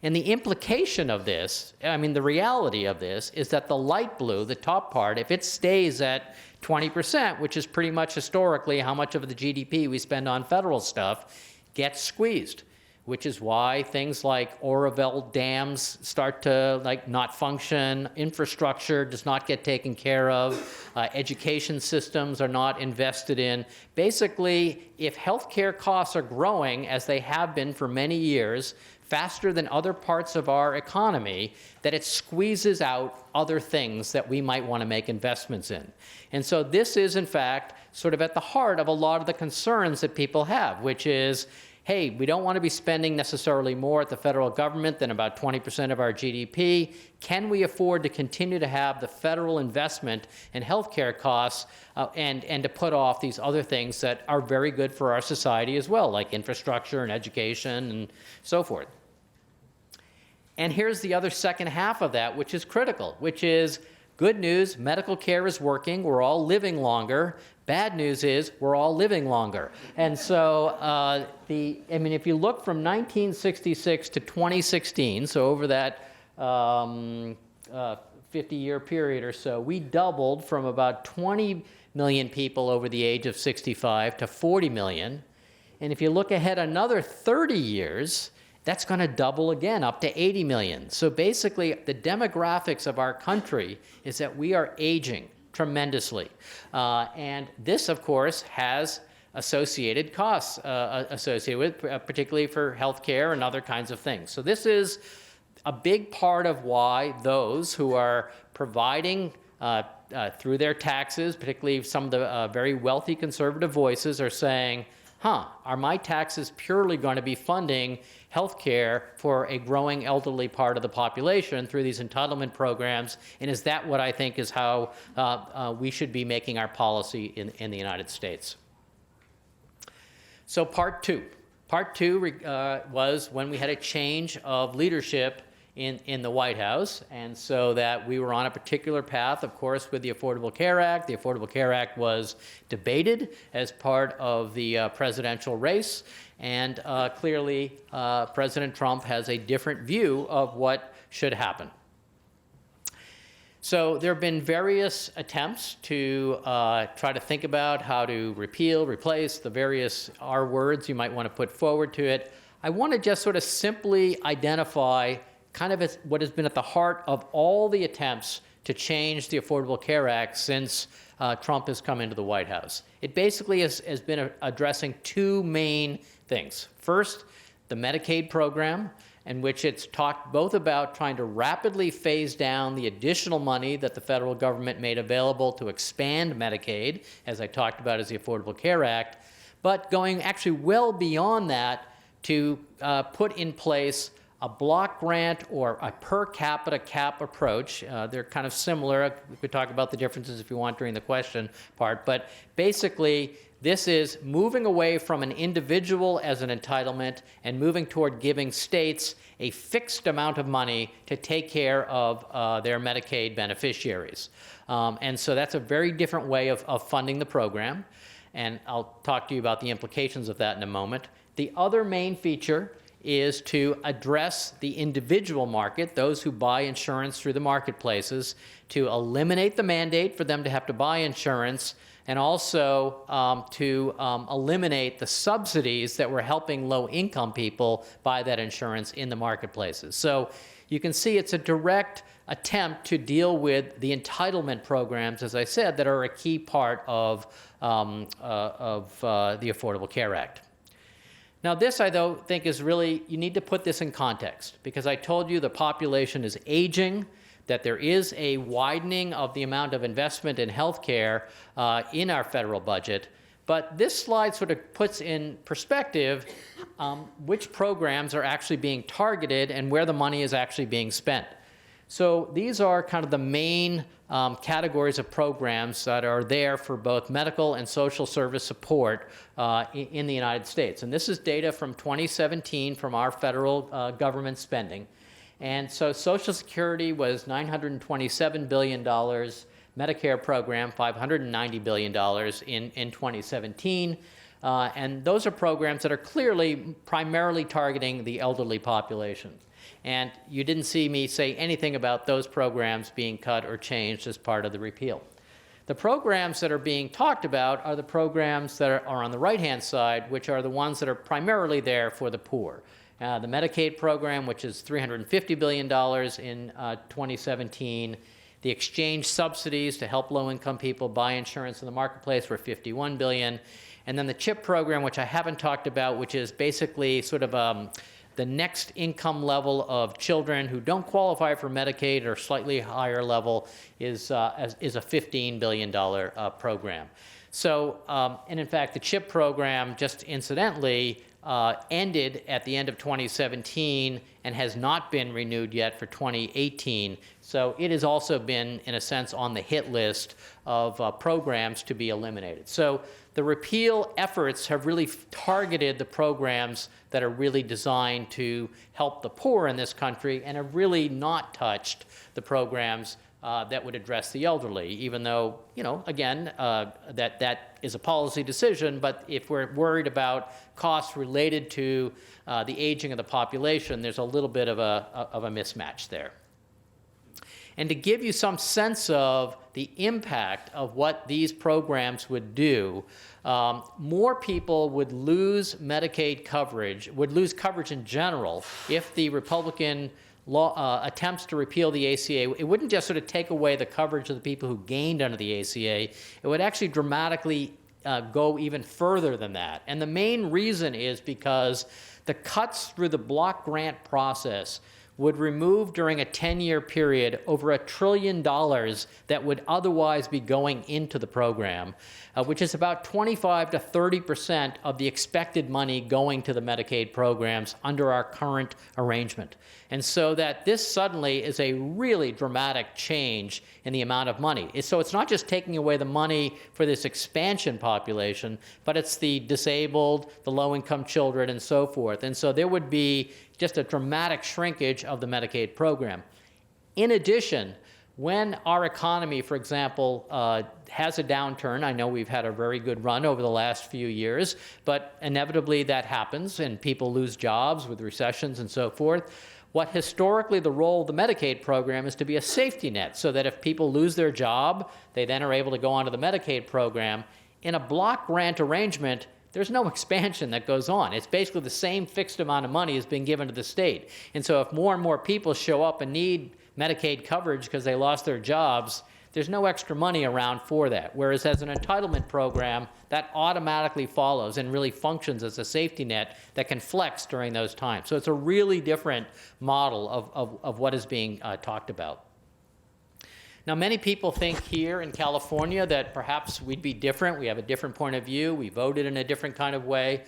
And the implication of this, I mean, the reality of this is that the light blue, the top part, if it stays at 20%, which is pretty much historically how much of the GDP we spend on federal stuff, gets squeezed, which is why things like Oroville dams start to not function, infrastructure does not get taken care of, education systems are not invested in. Basically, if healthcare costs are growing, as they have been for many years, faster than other parts of our economy, that it squeezes out other things that we might want to make investments in. And so this is, in fact, sort of at the heart of a lot of the concerns that people have, which is, hey, we don't want to be spending necessarily more at the federal government than about 20% of our GDP. Can we afford to continue to have the federal investment in healthcare costs and to put off these other things that are very good for our society as well, like infrastructure and education and so forth? And here's the other second half of that, which is critical, which is good news, medical care is working, we're all living longer. Bad news is we're all living longer. And so, if you look from 1966 to 2016, so over that 50-year period or so, we doubled from about 20 million people over the age of 65 to 40 million. And if you look ahead another 30 years, that's going to double again up to 80 million. So basically, the demographics of our country is that we are aging tremendously. And this, of course, has associated costs associated with, particularly for healthcare and other kinds of things. So this is a big part of why those who are providing through their taxes, particularly some of the very wealthy conservative voices are saying, are my taxes purely going to be funding health care for a growing elderly part of the population through these entitlement programs? And is that what I think is how we should be making our policy in the United States? So part two. Part two was when we had a change of leadership in the White House, and so that we were on a particular path, of course, with the Affordable Care Act. The Affordable Care Act was debated as part of the presidential race, and clearly President Trump has a different view of what should happen. So there have been various attempts to try to think about how to repeal, replace the various R words you might want to put forward to it. I want to just sort of simply identify kind of what has been at the heart of all the attempts to change the Affordable Care Act since Trump has come into the White House. It basically has been addressing two main things. First, the Medicaid program, in which it's talked both about trying to rapidly phase down the additional money that the federal government made available to expand Medicaid, as I talked about as the Affordable Care Act, but going actually well beyond that to put in place a block grant or a per capita cap approach. They're kind of similar. We could talk about the differences if you want during the question part, but basically this is moving away from an individual as an entitlement and moving toward giving states a fixed amount of money to take care of their Medicaid beneficiaries. And so that's a very different way of funding the program, and I'll talk to you about the implications of that in a moment. The other main feature is to address the individual market, those who buy insurance through the marketplaces, to eliminate the mandate for them to have to buy insurance, and also to eliminate the subsidies that were helping low-income people buy that insurance in the marketplaces. So you can see it's a direct attempt to deal with the entitlement programs, as I said, that are a key part of the Affordable Care Act. Now this, I think is really, you need to put this in context, because I told you the population is aging, that there is a widening of the amount of investment in healthcare in our federal budget. But this slide sort of puts in perspective which programs are actually being targeted and where the money is actually being spent. So these are kind of the main categories of programs that are there for both medical and social service support in the United States. And this is data from 2017 from our federal government spending. And so Social Security was $927 billion, Medicare program $590 billion in 2017. And those are programs that are clearly primarily targeting the elderly population. And you didn't see me say anything about those programs being cut or changed as part of the repeal. The programs that are being talked about are the programs that are on the right-hand side, which are the ones that are primarily there for the poor. The Medicaid program, which is $350 billion in 2017. The exchange subsidies to help low-income people buy insurance in the marketplace were $51 billion. And then the CHIP program, which I haven't talked about, which is basically sort of the next income level of children who don't qualify for Medicaid or slightly higher level is a $15 billion program. So, and in fact, the CHIP program, just incidentally, ended at the end of 2017 and has not been renewed yet for 2018. So it has also been, in a sense, on the hit list of programs to be eliminated. So the repeal efforts have really targeted the programs that are really designed to help the poor in this country and have really not touched the programs that would address the elderly, even though, you know, again, that is a policy decision, but if we're worried about costs related to the aging of the population, there's a little bit of a mismatch there. And to give you some sense of the impact of what these programs would do, more people would lose Medicaid coverage, would lose coverage in general if the Republican attempts to repeal the ACA. It wouldn't just sort of take away the coverage of the people who gained under the ACA. It would actually dramatically go even further than that. And the main reason is because the cuts through the block grant process would remove during a 10-year period over $1 trillion that would otherwise be going into the program, which is about 25 to 30% of the expected money going to the Medicaid programs under our current arrangement. And so that this suddenly is a really dramatic change in the amount of money. So it's not just taking away the money for this expansion population, but it's the disabled, the low-income children, and so forth. And so there would be just a dramatic shrinkage of the Medicaid program. In addition, when our economy, for example, has a downturn, I know we've had a very good run over the last few years, but inevitably that happens and people lose jobs with recessions and so forth. What historically the role of the Medicaid program is to be a safety net, so that if people lose their job, they then are able to go onto the Medicaid program. In a block grant arrangement, there's no expansion that goes on. It's basically the same fixed amount of money is being given to the state. And so if more and more people show up and need Medicaid coverage because they lost their jobs, there's no extra money around for that. Whereas as an entitlement program, that automatically follows and really functions as a safety net that can flex during those times. So it's a really different model of what is being talked about. Now, many people think here in California that perhaps we'd be different. We have a different point of view. We voted in a different kind of way.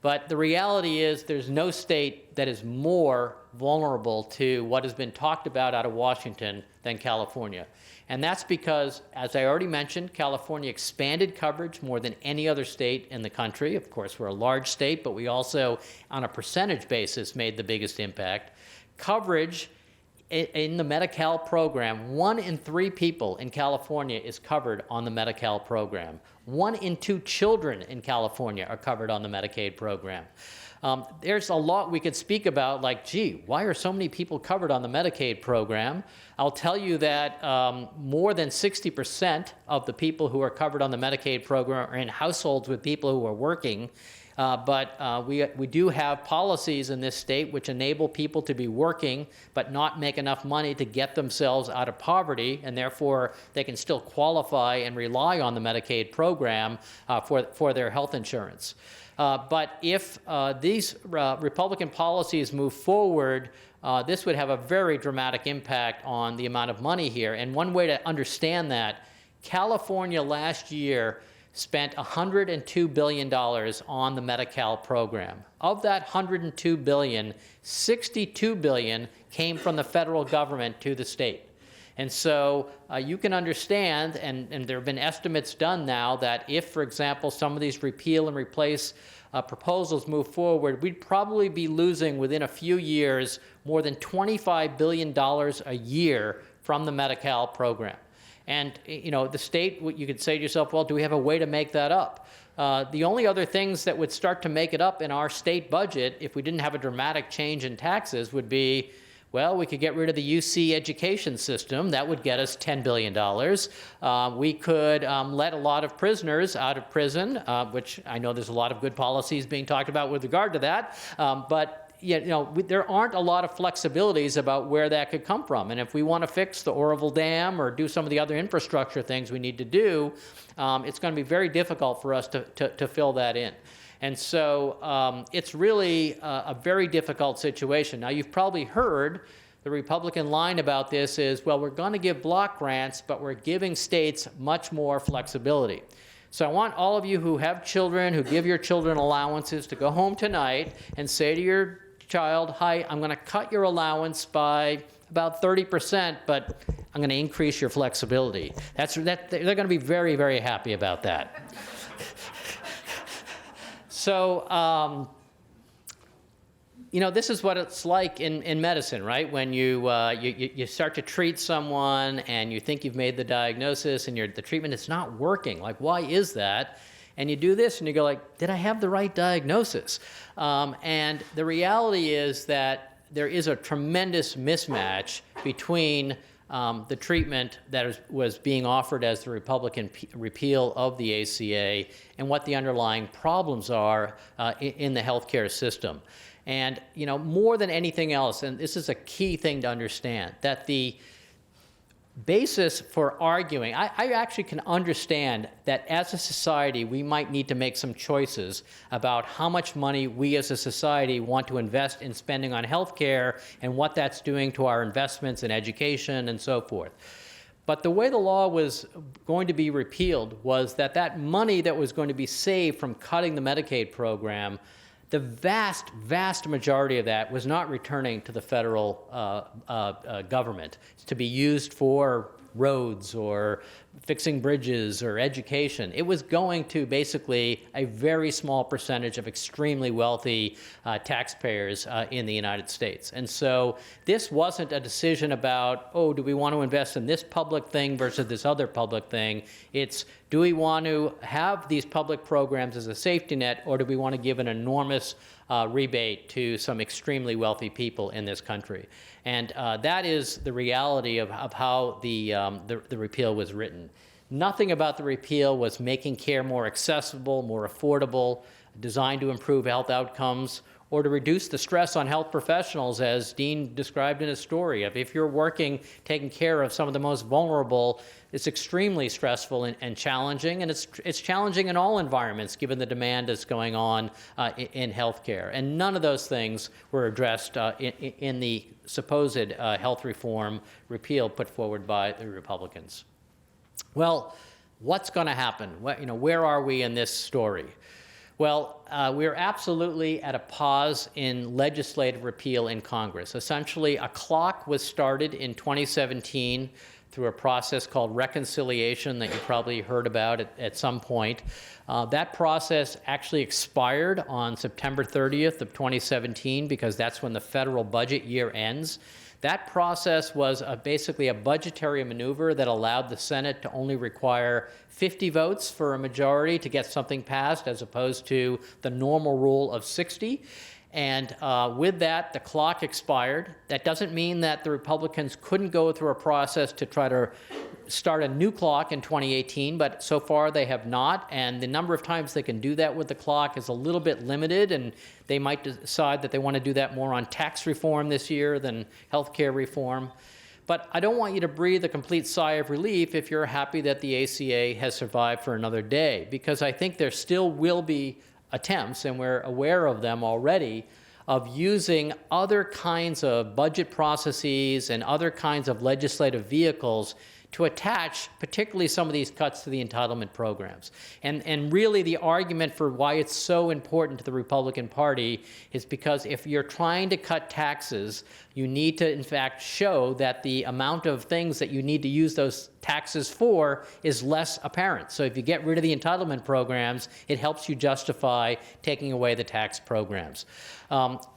But the reality is there's no state that is more vulnerable to what has been talked about out of Washington than California. And that's because, as I already mentioned, California expanded coverage more than any other state in the country. Of course, we're a large state, but we also, on a percentage basis, made the biggest impact. Coverage in the Medi-Cal program, 1 in 3 people in California is covered on the Medi-Cal program. 1 in 2 children in California are covered on the Medicaid program. There's a lot we could speak about, like, gee, why are so many people covered on the Medicaid program? I'll tell you that more than 60% of the people who are covered on the Medicaid program are in households with people who are working. But we do have policies in this state which enable people to be working but not make enough money to get themselves out of poverty, and therefore they can still qualify and rely on the Medicaid program for their health insurance. But if these Republican policies move forward, this would have a very dramatic impact on the amount of money here. And one way to understand that, California last year spent $102 billion on the Medi-Cal program. Of that $102 billion, $62 billion came from the federal government to the state. And so you can understand, and there have been estimates done now, that if, for example, some of these repeal and replace proposals move forward, we'd probably be losing within a few years more than $25 billion a year from the Medi-Cal program. And, you know, the state, you could say to yourself, well, do we have a way to make that up? The only other things that would start to make it up in our state budget, if we didn't have a dramatic change in taxes, would be, well, we could get rid of the UC education system. That would get us $10 billion. We could let a lot of prisoners out of prison, which I know there's a lot of good policies being talked about with regard to that. But there aren't a lot of flexibilities about where that could come from. And if we want to fix the Oroville Dam or do some of the other infrastructure things we need to do, it's going to be very difficult for us to fill that in. And so it's really a very difficult situation. Now, you've probably heard the Republican line about this is, well, we're going to give block grants, but we're giving states much more flexibility. So I want all of you who have children, who give your children allowances, to go home tonight and say to your child, hi, I'm going to cut your allowance by about 30%, but I'm going to increase your flexibility. They're going to be very, very happy about that. So, this is what it's like in medicine, right? When you start to treat someone and you think you've made the diagnosis and the treatment is not working. Like, why is that? And you do this and you go like, did I have the right diagnosis? And the reality is that there is a tremendous mismatch between the treatment that was being offered as the Republican repeal of the ACA and what the underlying problems are in the healthcare system. And, more than anything else, and this is a key thing to understand, that the basis for arguing, I actually can understand that as a society, we might need to make some choices about how much money we as a society want to invest in spending on healthcare and what that's doing to our investments in education and so forth. But the way the law was going to be repealed was that that money that was going to be saved from cutting the Medicaid program, the vast, vast majority of that was not returning to the federal government to be used for roads or fixing bridges or education. It was going to basically a very small percentage of extremely wealthy taxpayers in the United States. And so this wasn't a decision about, oh, do we want to invest in this public thing versus this other public thing? It's, do we want to have these public programs as a safety net, or do we want to give an enormous rebate to some extremely wealthy people in this country? And that is the reality of how the repeal was written. Nothing about the repeal was making care more accessible, more affordable, designed to improve health outcomes, or to reduce the stress on health professionals, as Dean described in his story. If you're working, taking care of some of the most vulnerable, it's extremely stressful and challenging, and it's challenging in all environments given the demand that's going on in healthcare. And none of those things were addressed in the supposed health reform repeal put forward by the Republicans. Well, what's going to happen? Where are we in this story? Well, we're absolutely at a pause in legislative repeal in Congress. Essentially, a clock was started in 2017 through a process called reconciliation that you probably heard about at some point. That process actually expired on September 30th of 2017 because that's when the federal budget year ends. That process was basically a budgetary maneuver that allowed the Senate to only require 50 votes for a majority to get something passed, as opposed to the normal rule of 60. And with that, the clock expired. That doesn't mean that the Republicans couldn't go through a process to try to start a new clock in 2018, but so far they have not. And the number of times they can do that with the clock is a little bit limited, and they might decide that they want to do that more on tax reform this year than health care reform. But I don't want you to breathe a complete sigh of relief if you're happy that the ACA has survived for another day, because I think there still will be attempts, and we're aware of them already, of using other kinds of budget processes and other kinds of legislative vehicles to attach particularly some of these cuts to the entitlement programs. And really the argument for why it's so important to the Republican Party is because if you're trying to cut taxes, you need to in fact show that the amount of things that you need to use those taxes for is less apparent. So if you get rid of the entitlement programs, it helps you justify taking away the tax programs.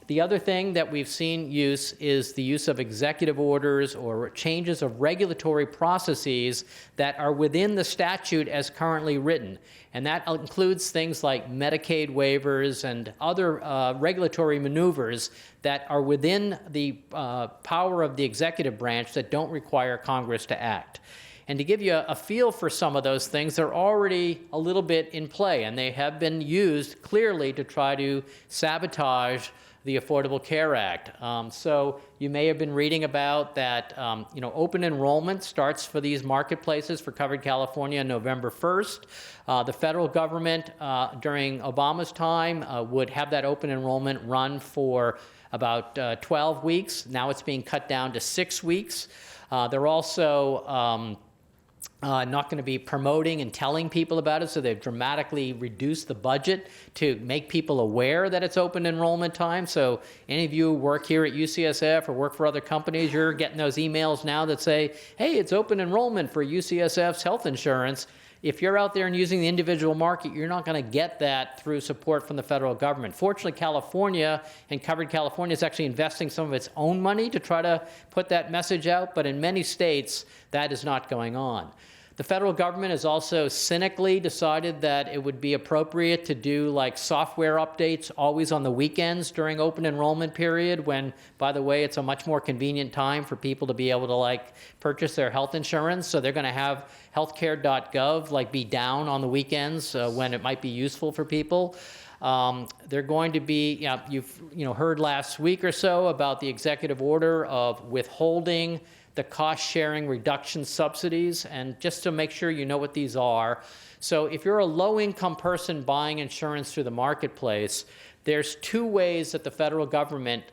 The other thing that we've seen use is the use of executive orders or changes of regulatory processes that are within the statute as currently written. And that includes things like Medicaid waivers and other regulatory maneuvers that are within the power of the executive branch that don't require Congress to act. And to give you a feel for some of those things, they're already a little bit in play, and they have been used clearly to try to sabotage the Affordable Care Act. So you may have been reading about that, open enrollment starts for these marketplaces for Covered California on November 1st. The federal government during Obama's time would have that open enrollment run for about 12 weeks. Now it's being cut down to 6 weeks. They're also not going to be promoting and telling people about it, so they've dramatically reduced the budget to make people aware that it's open enrollment time. So any of you who work here at UCSF or work for other companies, you're getting those emails now that say, hey, it's open enrollment for UCSF's health insurance. If you're out there and using the individual market, you're not going to get that through support from the federal government. Fortunately, California and Covered California is actually investing some of its own money to try to put that message out, but in many states, that is not going on. The federal government has also cynically decided that it would be appropriate to do like software updates always on the weekends during open enrollment period when, by the way, it's a much more convenient time for people to be able to purchase their health insurance. So they're going to have healthcare.gov be down on the weekends when it might be useful for people. They're going to be, you've heard last week or so about the executive order of withholding the cost-sharing reduction subsidies. And just to make sure you know what these are, so if you're a low-income person buying insurance through the marketplace, there's two ways that the federal government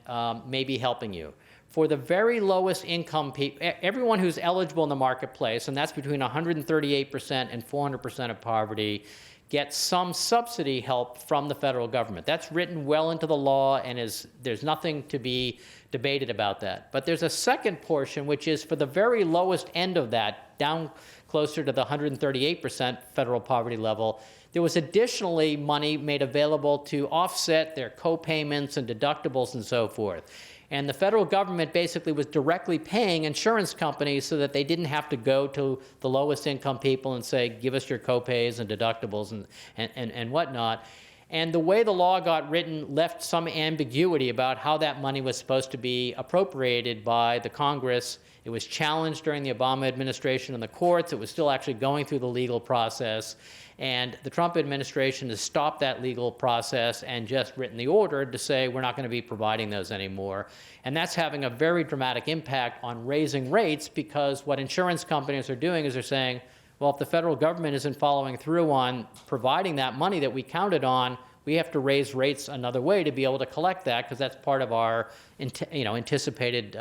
may be helping you. For the very lowest income people, everyone who's eligible in the marketplace, and that's between 138% and 400% of poverty, get some subsidy help from the federal government. That's written well into the law, and there's nothing to be debated about that. But there's a second portion, which is for the very lowest end of that, down closer to the 138% federal poverty level. There was additionally money made available to offset their co-payments and deductibles and so forth. And the federal government basically was directly paying insurance companies so that they didn't have to go to the lowest income people and say, give us your co-pays and deductibles and whatnot. And the way the law got written left some ambiguity about how that money was supposed to be appropriated by the Congress. It was challenged during the Obama administration in the courts. It was still actually going through the legal process. And the Trump administration has stopped that legal process and just written the order to say we're not going to be providing those anymore. And that's having a very dramatic impact on raising rates, because what insurance companies are doing is they're saying, well, if the federal government isn't following through on providing that money that we counted on, we have to raise rates another way to be able to collect that, because that's part of our anticipated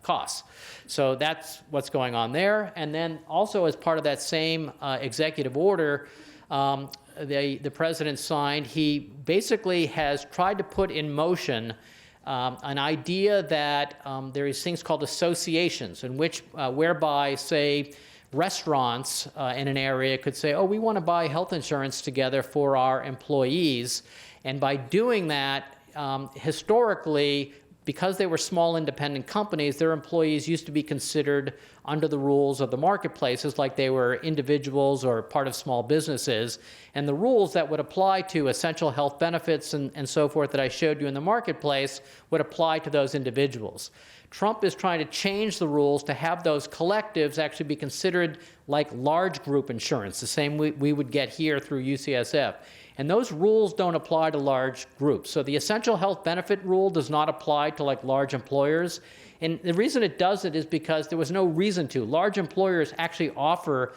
costs. So that's what's going on there. And then also as part of that same executive order, the president signed, he basically has tried to put in motion an idea that there is things called associations, in which whereby, say, restaurants in an area could say, oh, we want to buy health insurance together for our employees. And by doing that, historically, because they were small independent companies, their employees used to be considered under the rules of the marketplaces like they were individuals or part of small businesses. And the rules that would apply to essential health benefits and so forth that I showed you in the marketplace would apply to those individuals. Trump is trying to change the rules to have those collectives actually be considered like large group insurance, the same we would get here through UCSF. And those rules don't apply to large groups. So the essential health benefit rule does not apply to like large employers. And the reason it does it is because there was no reason to. Large employers actually offer,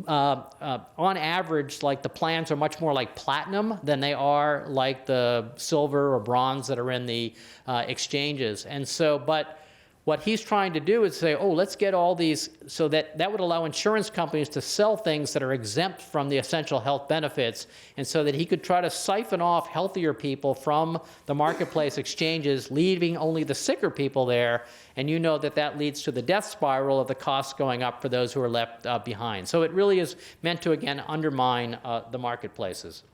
on average, like the plans are much more like platinum than they are like the silver or bronze that are in the exchanges. And so, but what he's trying to do is say, oh, let's get all these, so that would allow insurance companies to sell things that are exempt from the essential health benefits, and so that he could try to siphon off healthier people from the marketplace exchanges, leaving only the sicker people there. And you know that leads to the death spiral of the costs going up for those who are left behind. So it really is meant to, again, undermine the marketplaces.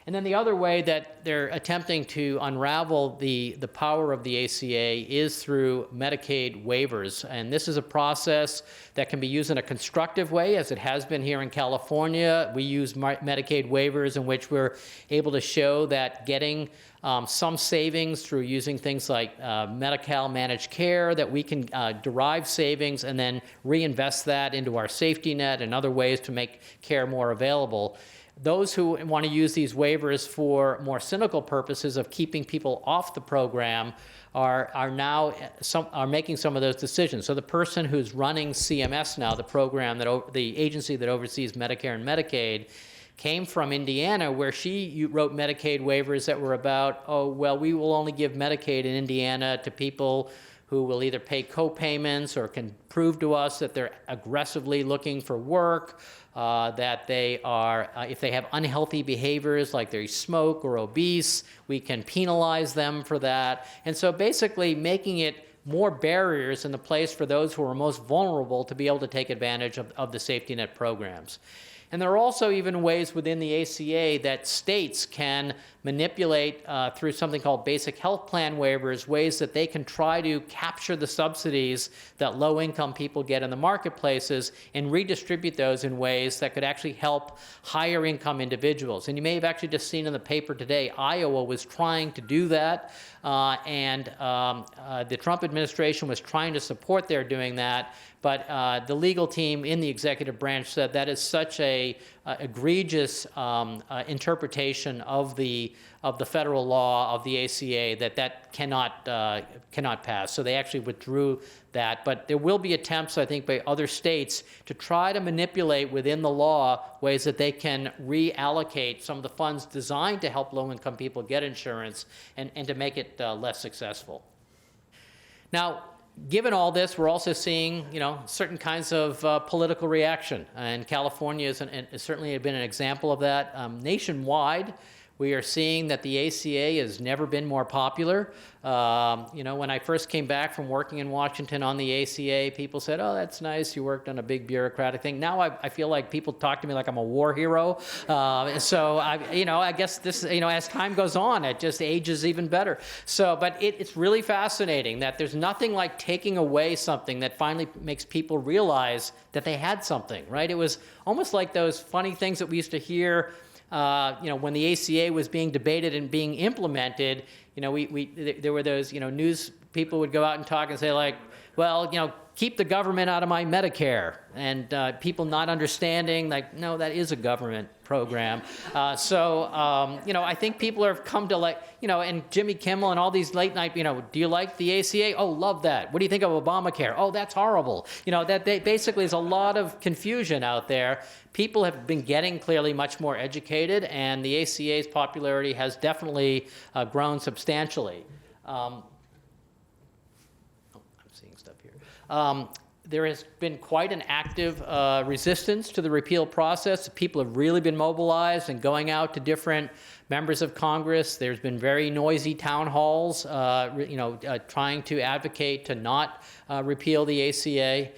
And then the other way that they're attempting to unravel the power of the ACA is through Medicaid waivers. And this is a process that can be used in a constructive way, as it has been here in California. We use Medicaid waivers in which we're able to show that getting some savings through using things like Medi-Cal managed care, that we can derive savings and then reinvest that into our safety net and other ways to make care more available. Those who want to use these waivers for more cynical purposes of keeping people off the program are now making some of those decisions. So the person who's running CMS now, the program the agency that oversees Medicare and Medicaid, came from Indiana, where she wrote Medicaid waivers that were about, oh, well, we will only give Medicaid in Indiana to people who will either pay co-payments or can prove to us that they're aggressively looking for work, that they are, if they have unhealthy behaviors like they smoke or obese, we can penalize them for that. And so basically making it more barriers in the place for those who are most vulnerable to be able to take advantage of the safety net programs. And there are also even ways within the ACA that states can manipulate through something called basic health plan waivers, ways that they can try to capture the subsidies that low-income people get in the marketplaces and redistribute those in ways that could actually help higher-income individuals. And you may have actually just seen in the paper today, Iowa was trying to do that, and the Trump administration was trying to support their doing that. But the legal team in the executive branch said that is such a egregious interpretation of the federal law of the ACA that cannot pass. So they actually withdrew that. But there will be attempts, I think, by other states to try to manipulate within the law ways that they can reallocate some of the funds designed to help low-income people get insurance and to make it less successful. Now, given all this, we're also seeing, certain kinds of political reaction, and California is certainly been an example of that. Nationwide, we are seeing that the ACA has never been more popular. When I first came back from working in Washington on the ACA, people said, "Oh, that's nice. You worked on a big bureaucratic thing." Now I feel like people talk to me like I'm a war hero. So I guess this, as time goes on, it just ages even better. So, but it's really fascinating that there's nothing like taking away something that finally makes people realize that they had something, right? It was almost like those funny things that we used to hear. When the ACA was being debated and being implemented, there were those, news people would go out and talk and say like, well, keep the government out of my Medicare, and people not understanding like, no, that is a government program. I think people have come to and Jimmy Kimmel and all these late night, do you like the ACA? Oh, love that. What do you think of Obamacare? Oh, that's horrible. That basically is a lot of confusion out there. People have been getting clearly much more educated, and the ACA's popularity has definitely grown substantially. I'm seeing stuff here. There has been quite an active resistance to the repeal process. People have really been mobilized and going out to different members of Congress. There's been very noisy town halls, trying to advocate to not repeal the ACA.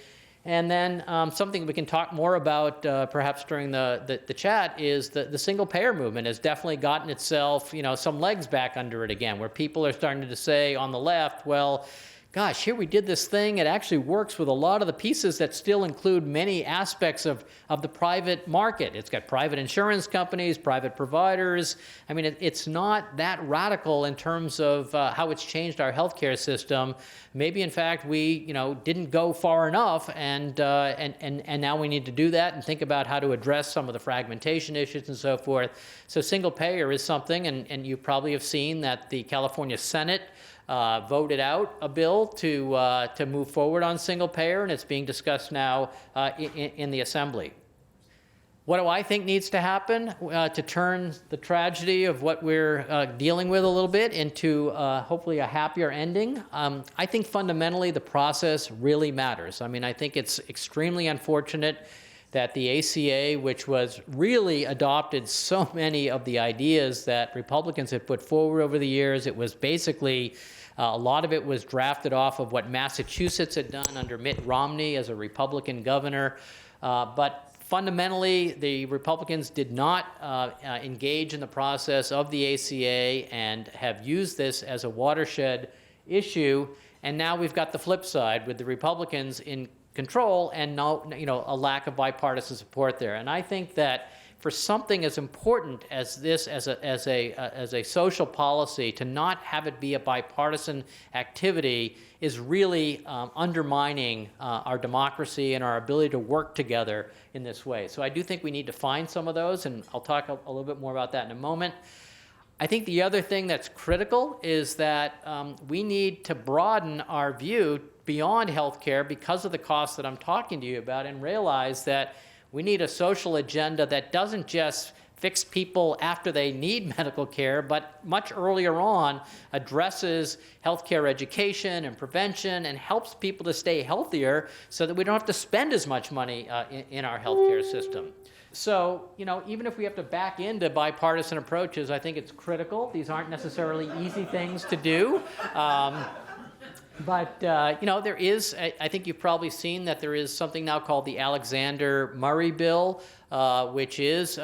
And then something we can talk more about perhaps during the chat is the single-payer movement has definitely gotten itself, some legs back under it again, where people are starting to say on the left, well, gosh, here we did this thing. It actually works with a lot of the pieces that still include many aspects of the private market. It's got private insurance companies, private providers. I mean, it's not that radical in terms of how it's changed our healthcare system. Maybe, in fact, we didn't go far enough, and now we need to do that and think about how to address some of the fragmentation issues and so forth. So single payer is something, and you probably have seen that the California Senate voted out a bill to move forward on single payer, and it's being discussed now in the Assembly. What do I think needs to happen to turn the tragedy of what we're dealing with a little bit into hopefully a happier ending? I think fundamentally the process really matters. I mean, I think it's extremely unfortunate that the ACA, which was really adopted so many of the ideas that Republicans had put forward over the years, it was basically a lot of it was drafted off of what Massachusetts had done under Mitt Romney as a Republican governor. But fundamentally, the Republicans did not engage in the process of the ACA and have used this as a watershed issue. And now we've got the flip side with the Republicans in control and a lack of bipartisan support there. And I think that for something as important as this, as a social policy, to not have it be a bipartisan activity is really undermining our democracy and our ability to work together in this way. So I do think we need to find some of those, and I'll talk a little bit more about that in a moment. I think the other thing that's critical is that we need to broaden our view beyond healthcare because of the costs that I'm talking to you about, and realize that we need a social agenda that doesn't just fix people after they need medical care, but much earlier on addresses healthcare education and prevention and helps people to stay healthier so that we don't have to spend as much money in our healthcare system. So, even if we have to back into bipartisan approaches, I think it's critical. These aren't necessarily easy things to do. But there is, I think you've probably seen that there is something now called the Alexander Murray Bill, which is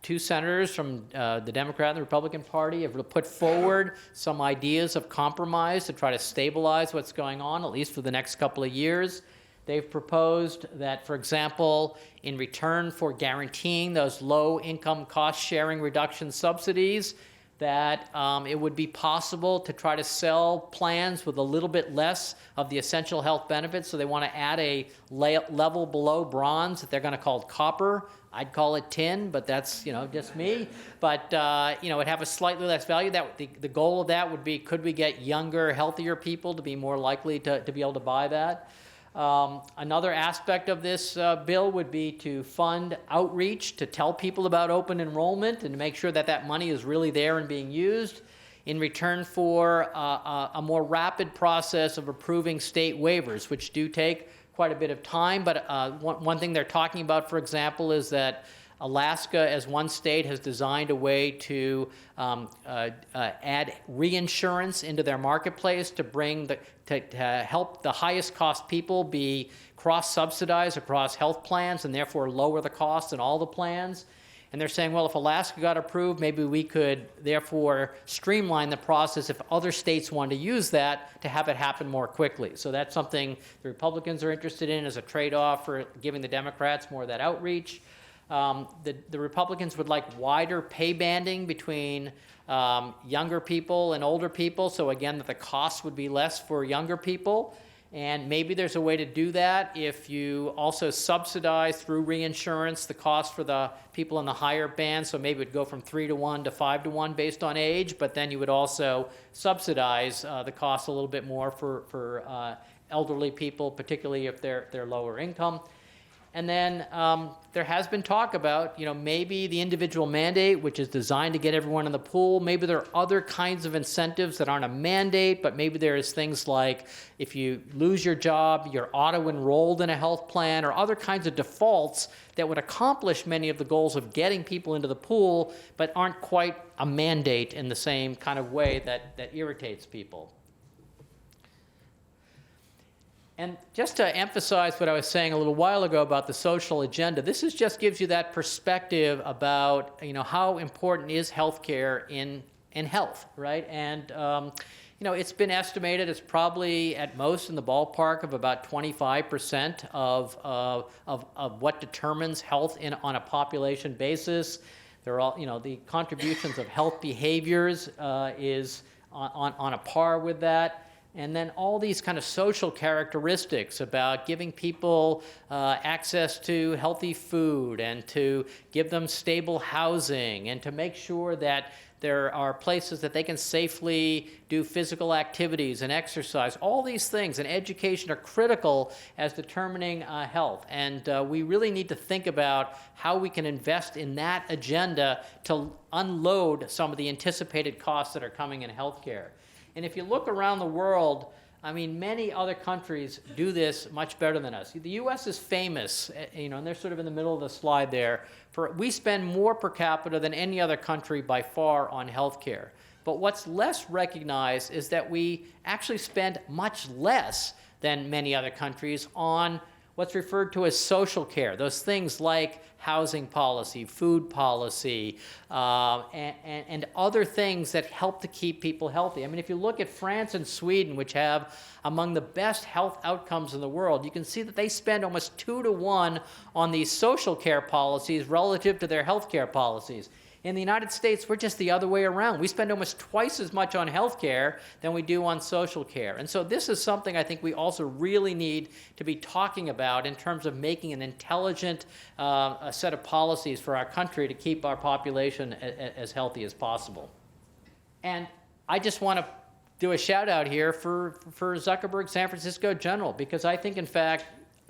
two senators from the Democrat and the Republican Party have put forward some ideas of compromise to try to stabilize what's going on, at least for the next couple of years. They've proposed that, for example, in return for guaranteeing those low-income cost-sharing reduction subsidies, that it would be possible to try to sell plans with a little bit less of the essential health benefits. So they want to add a level below bronze that they're going to call copper. I'd call it tin, but that's, just me. But, it'd have a slightly less value. That the goal of that would be, could we get younger, healthier people to be more likely to be able to buy that? Another aspect of this bill would be to fund outreach, to tell people about open enrollment and to make sure that that money is really there and being used in return for a more rapid process of approving state waivers, which do take quite a bit of time. But one thing they're talking about, for example, is that Alaska, as one state, has designed a way to add reinsurance into their marketplace to bring to help the highest cost people be cross-subsidized across health plans and therefore lower the cost in all the plans. And they're saying, well, if Alaska got approved, maybe we could therefore streamline the process if other states want to use that to have it happen more quickly. So that's something the Republicans are interested in as a trade-off for giving the Democrats more of that outreach. The Republicans would like wider pay banding between younger people and older people, so again, that the cost would be less for younger people. And maybe there's a way to do that if you also subsidize through reinsurance the cost for the people in the higher band, so maybe it would go from 3-to-1 to 5-to-1 based on age, but then you would also subsidize the cost a little bit more for elderly people, particularly if they're lower income. And then there has been talk about, maybe the individual mandate, which is designed to get everyone in the pool. Maybe there are other kinds of incentives that aren't a mandate, but maybe there's things like if you lose your job, you're auto-enrolled in a health plan, or other kinds of defaults that would accomplish many of the goals of getting people into the pool, but aren't quite a mandate in the same kind of way that irritates people. And just to emphasize what I was saying a little while ago about the social agenda, this just gives you that perspective about how important is healthcare in health, right? And it's been estimated it's probably at most in the ballpark of about 25% of what determines health on a population basis. They're all the contributions of health behaviors is on a par with that. And then all these kind of social characteristics about giving people access to healthy food and to give them stable housing and to make sure that there are places that they can safely do physical activities and exercise. All these things and education are critical as determining health. And we really need to think about how we can invest in that agenda to unload some of the anticipated costs that are coming in healthcare. And if you look around the world, many other countries do this much better than us. The U.S. is famous, and they're sort of in the middle of the slide there. We spend more per capita than any other country by far on healthcare. But what's less recognized is that we actually spend much less than many other countries on what's referred to as social care, those things like housing policy, food policy, and other things that help to keep people healthy. If you look at France and Sweden, which have among the best health outcomes in the world, you can see that they spend almost 2-to-1 on these social care policies relative to their health care policies. In the United States, we're just the other way around. We spend almost twice as much on health care than we do on social care. And so this is something I think we also really need to be talking about in terms of making an intelligent set of policies for our country to keep our population as healthy as possible. And I just want to do a shout out here for Zuckerberg San Francisco General, because I think, in fact,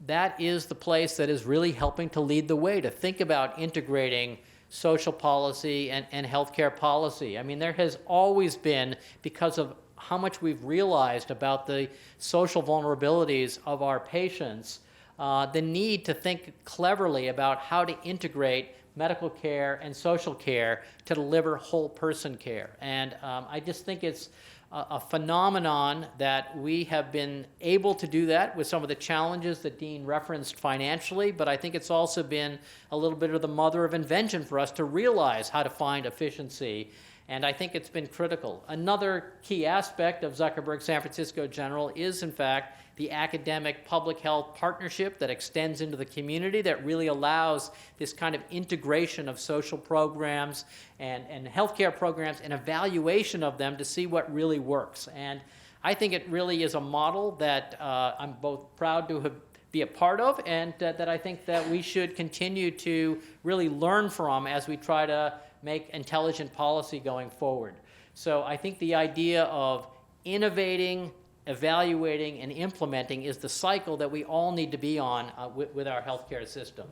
that is the place that is really helping to lead the way to think about integrating social policy and healthcare policy. There has always been, because of how much we've realized about the social vulnerabilities of our patients, the need to think cleverly about how to integrate medical care and social care to deliver whole person care. And I just think it's a phenomenon that we have been able to do that with some of the challenges that Dean referenced financially, but I think it's also been a little bit of the mother of invention for us to realize how to find efficiency And I think it's been critical. Another key aspect of Zuckerberg San Francisco General is, in fact, the academic public health partnership that extends into the community that really allows this kind of integration of social programs and healthcare programs and evaluation of them to see what really works. And I think it really is a model that I'm both proud to be a part of, and that I think that we should continue to really learn from as we try to make intelligent policy going forward. So I think the idea of innovating, evaluating, and implementing is the cycle that we all need to be on with our healthcare system.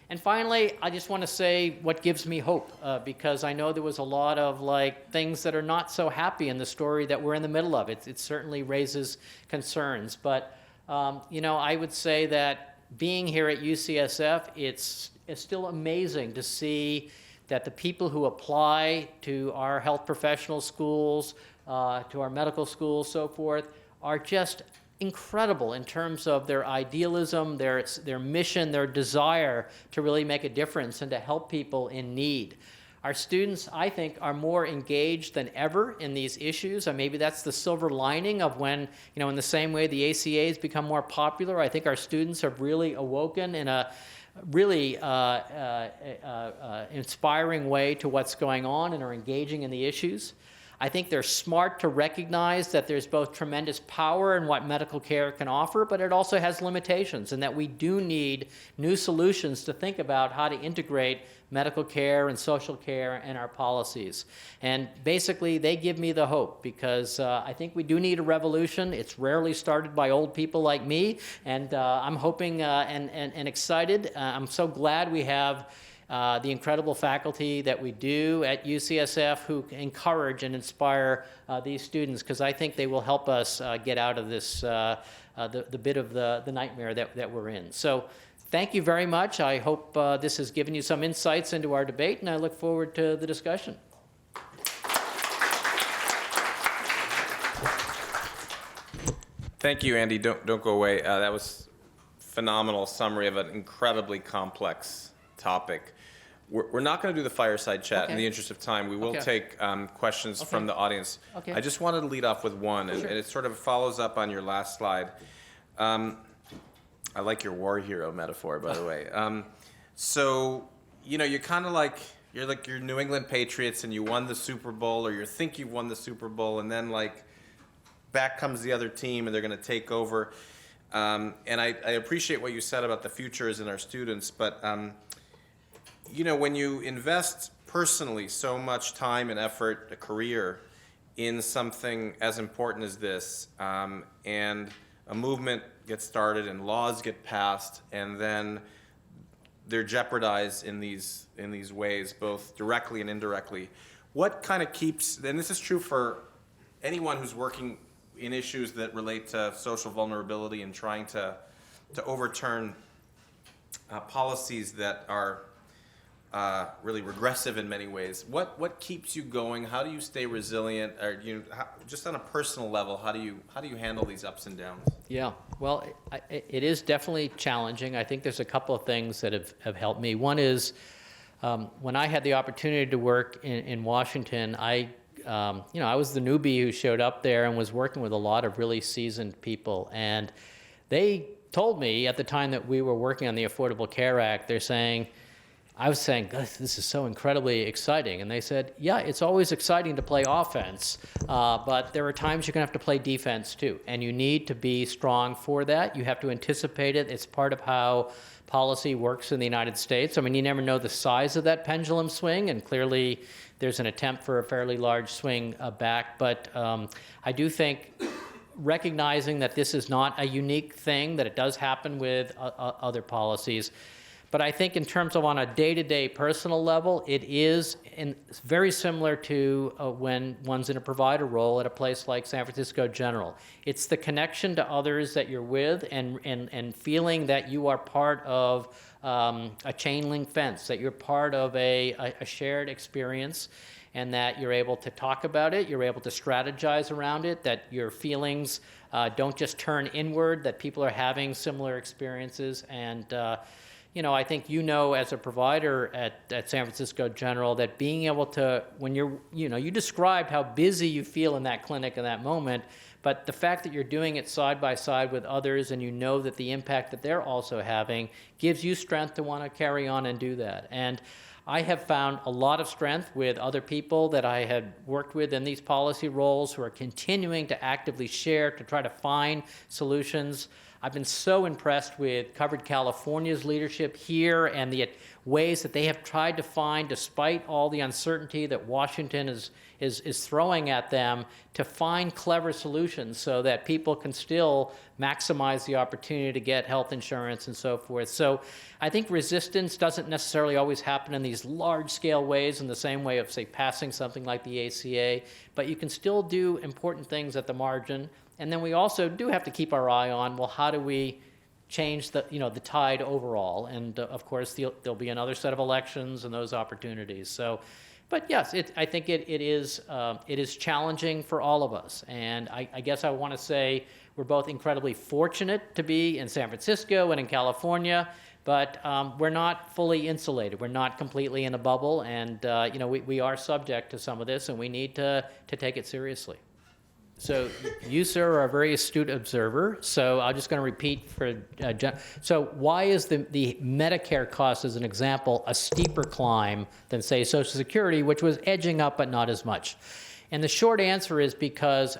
And finally, I just want to say what gives me hope, because I know there was a lot of things that are not so happy in the story that we're in the middle of. It certainly raises concerns, but I would say that being here at UCSF, it's still amazing to see that the people who apply to our health professional schools, to our medical schools, so forth, are just incredible in terms of their idealism, their mission, their desire to really make a difference and to help people in need. Our students, I think, are more engaged than ever in these issues, and maybe that's the silver lining of when, in the same way the ACA has become more popular, I think our students have really awoken in a really inspiring way to what's going on and are engaging in the issues. I think they're smart to recognize that there's both tremendous power in what medical care can offer, but it also has limitations, and that we do need new solutions to think about how to integrate medical care and social care in our policies. And basically, they give me the hope, because I think we do need a revolution. It's rarely started by old people like me, and I'm hoping and excited. I'm so glad we have the incredible faculty that we do at UCSF who encourage and inspire these students, because I think they will help us get out of this, the bit of the nightmare that we're in. So thank you very much. I hope this has given you some insights into our debate, and I look forward to the discussion. Thank you, Andy. Don't go away. That was a phenomenal summary of an incredibly complex topic. We're not going to do the fireside chat in the interest of time. We will take questions from the audience. I just wanted to lead off with one, and it sort of follows up on your last slide. I like your war hero metaphor, by the way. So, you're kind of you're like your New England Patriots, and you won the Super Bowl, or you think you've won the Super Bowl, and then back comes the other team, and they're going to take over. And I appreciate what you said about the futures and our students, but when you invest personally so much time and effort, a career, in something as important as this, and a movement gets started and laws get passed, and then they're jeopardized in these ways, both directly and indirectly, what kind of keeps, and this is true for anyone who's working in issues that relate to social vulnerability and trying to overturn policies that are really regressive in many ways. What keeps you going? How do you stay resilient? Or just on a personal level, how do you handle these ups and downs? Yeah, well, it is definitely challenging. I think there's a couple of things that have helped me. One is when I had the opportunity to work in Washington, I was the newbie who showed up there and was working with a lot of really seasoned people, and they told me at the time that we were working on the Affordable Care Act, I was saying, this is so incredibly exciting. And they said, yeah, it's always exciting to play offense, but there are times you're going to have to play defense too. And you need to be strong for that. You have to anticipate it. It's part of how policy works in the United States. I mean, you never know the size of that pendulum swing, and clearly there's an attempt for a fairly large swing back. But I do think recognizing that this is not a unique thing, that it does happen with other policies. But I think in terms of on a day-to-day personal level, it is very similar to when one's in a provider role at a place like San Francisco General. It's the connection to others that you're with and feeling that you are part of a chain link fence, that you're part of a shared experience, and that you're able to talk about it, you're able to strategize around it, that your feelings don't just turn inward, that people are having similar experiences, and I think as a provider at San Francisco General, that being able to, when you described how busy you feel in that clinic in that moment, but the fact that you're doing it side by side with others and you know that the impact that they're also having gives you strength to want to carry on and do that. And I have found a lot of strength with other people that I had worked with in these policy roles who are continuing to actively share to try to find solutions. I've been so impressed with Covered California's leadership here and the ways that they have tried to find, despite all the uncertainty that Washington is throwing at them, to find clever solutions so that people can still maximize the opportunity to get health insurance and so forth. So I think resistance doesn't necessarily always happen in these large-scale ways in the same way of, say, passing something like the ACA, but you can still do important things at the margin. And then we also do have to keep our eye on, well, how do we change the tide overall? And of course, there'll be another set of elections and those opportunities. So, but yes, I think it is challenging for all of us. And I guess I want to say we're both incredibly fortunate to be in San Francisco and in California, but we're not fully insulated. We're not completely in a bubble, and we are subject to some of this, and we need to take it seriously. So you, sir, are a very astute observer. So I'm just going to repeat for so why is the Medicare cost, as an example, a steeper climb than, say, Social Security, which was edging up but not as much? And the short answer is because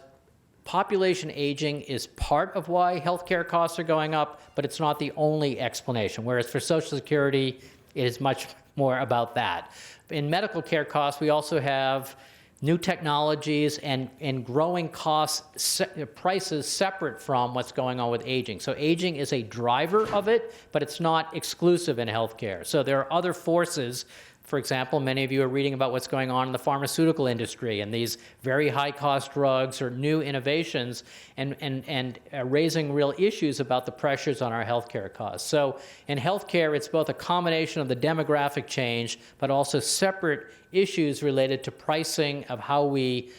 population aging is part of why healthcare costs are going up, but it's not the only explanation. Whereas for Social Security, it is much more about that. In medical care costs, we also have new technologies and growing prices separate from what's going on with aging. So aging is a driver of it, but it's not exclusive in healthcare. So there are other forces. For example, many of you are reading about what's going on in the pharmaceutical industry and these very high-cost drugs or new innovations and raising real issues about the pressures on our healthcare costs. So in healthcare, it's both a combination of the demographic change, but also separate issues related to pricing of how we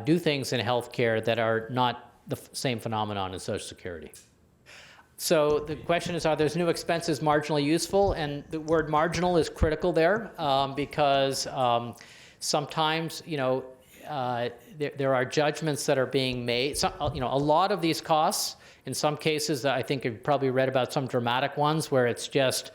do things in healthcare that are not the same phenomenon in Social Security. So the question is, are those new expenses marginally useful? And the word marginal is critical there because sometimes, there are judgments that are being made. So, a lot of these costs, in some cases, I think you've probably read about some dramatic ones where it's just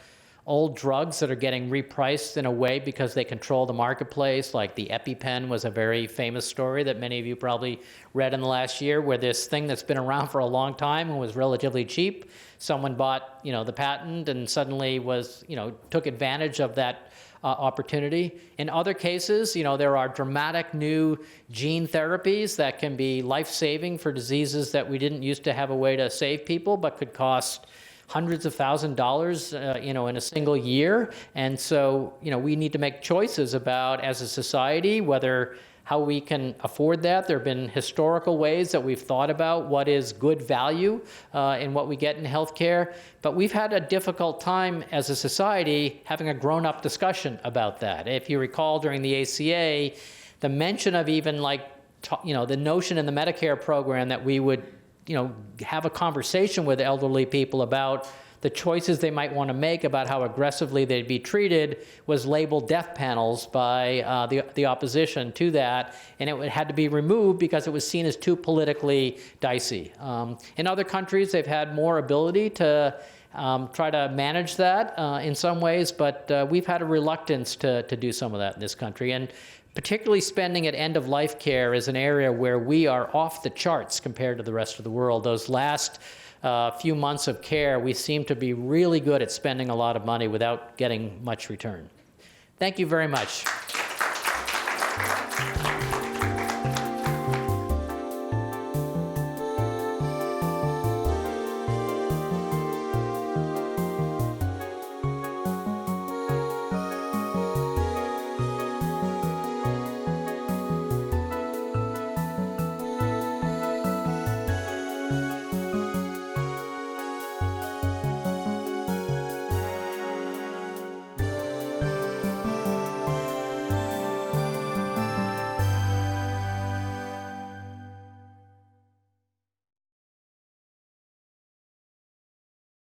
old drugs that are getting repriced in a way because they control the marketplace, like the EpiPen was a very famous story that many of you probably read in the last year, where this thing that's been around for a long time and was relatively cheap, someone bought, the patent and suddenly took advantage of that opportunity. In other cases, there are dramatic new gene therapies that can be life-saving for diseases that we didn't used to have a way to save people, but could cost hundreds of $1,000s, in a single year. And so, we need to make choices about, as a society, how we can afford that. There have been historical ways that we've thought about what is good value in what we get in healthcare, but we've had a difficult time as a society having a grown-up discussion about that. If you recall, during the ACA, the mention of even the notion in the Medicare program that we would have a conversation with elderly people about the choices they might want to make about how aggressively they'd be treated was labeled death panels by the opposition to that, and it had to be removed because it was seen as too politically dicey. In other countries, they've had more ability to try to manage that in some ways, but we've had a reluctance to do some of that in this country. And particularly spending at end-of-life care is an area where we are off the charts compared to the rest of the world. Those last few months of care, we seem to be really good at spending a lot of money without getting much return. Thank you very much.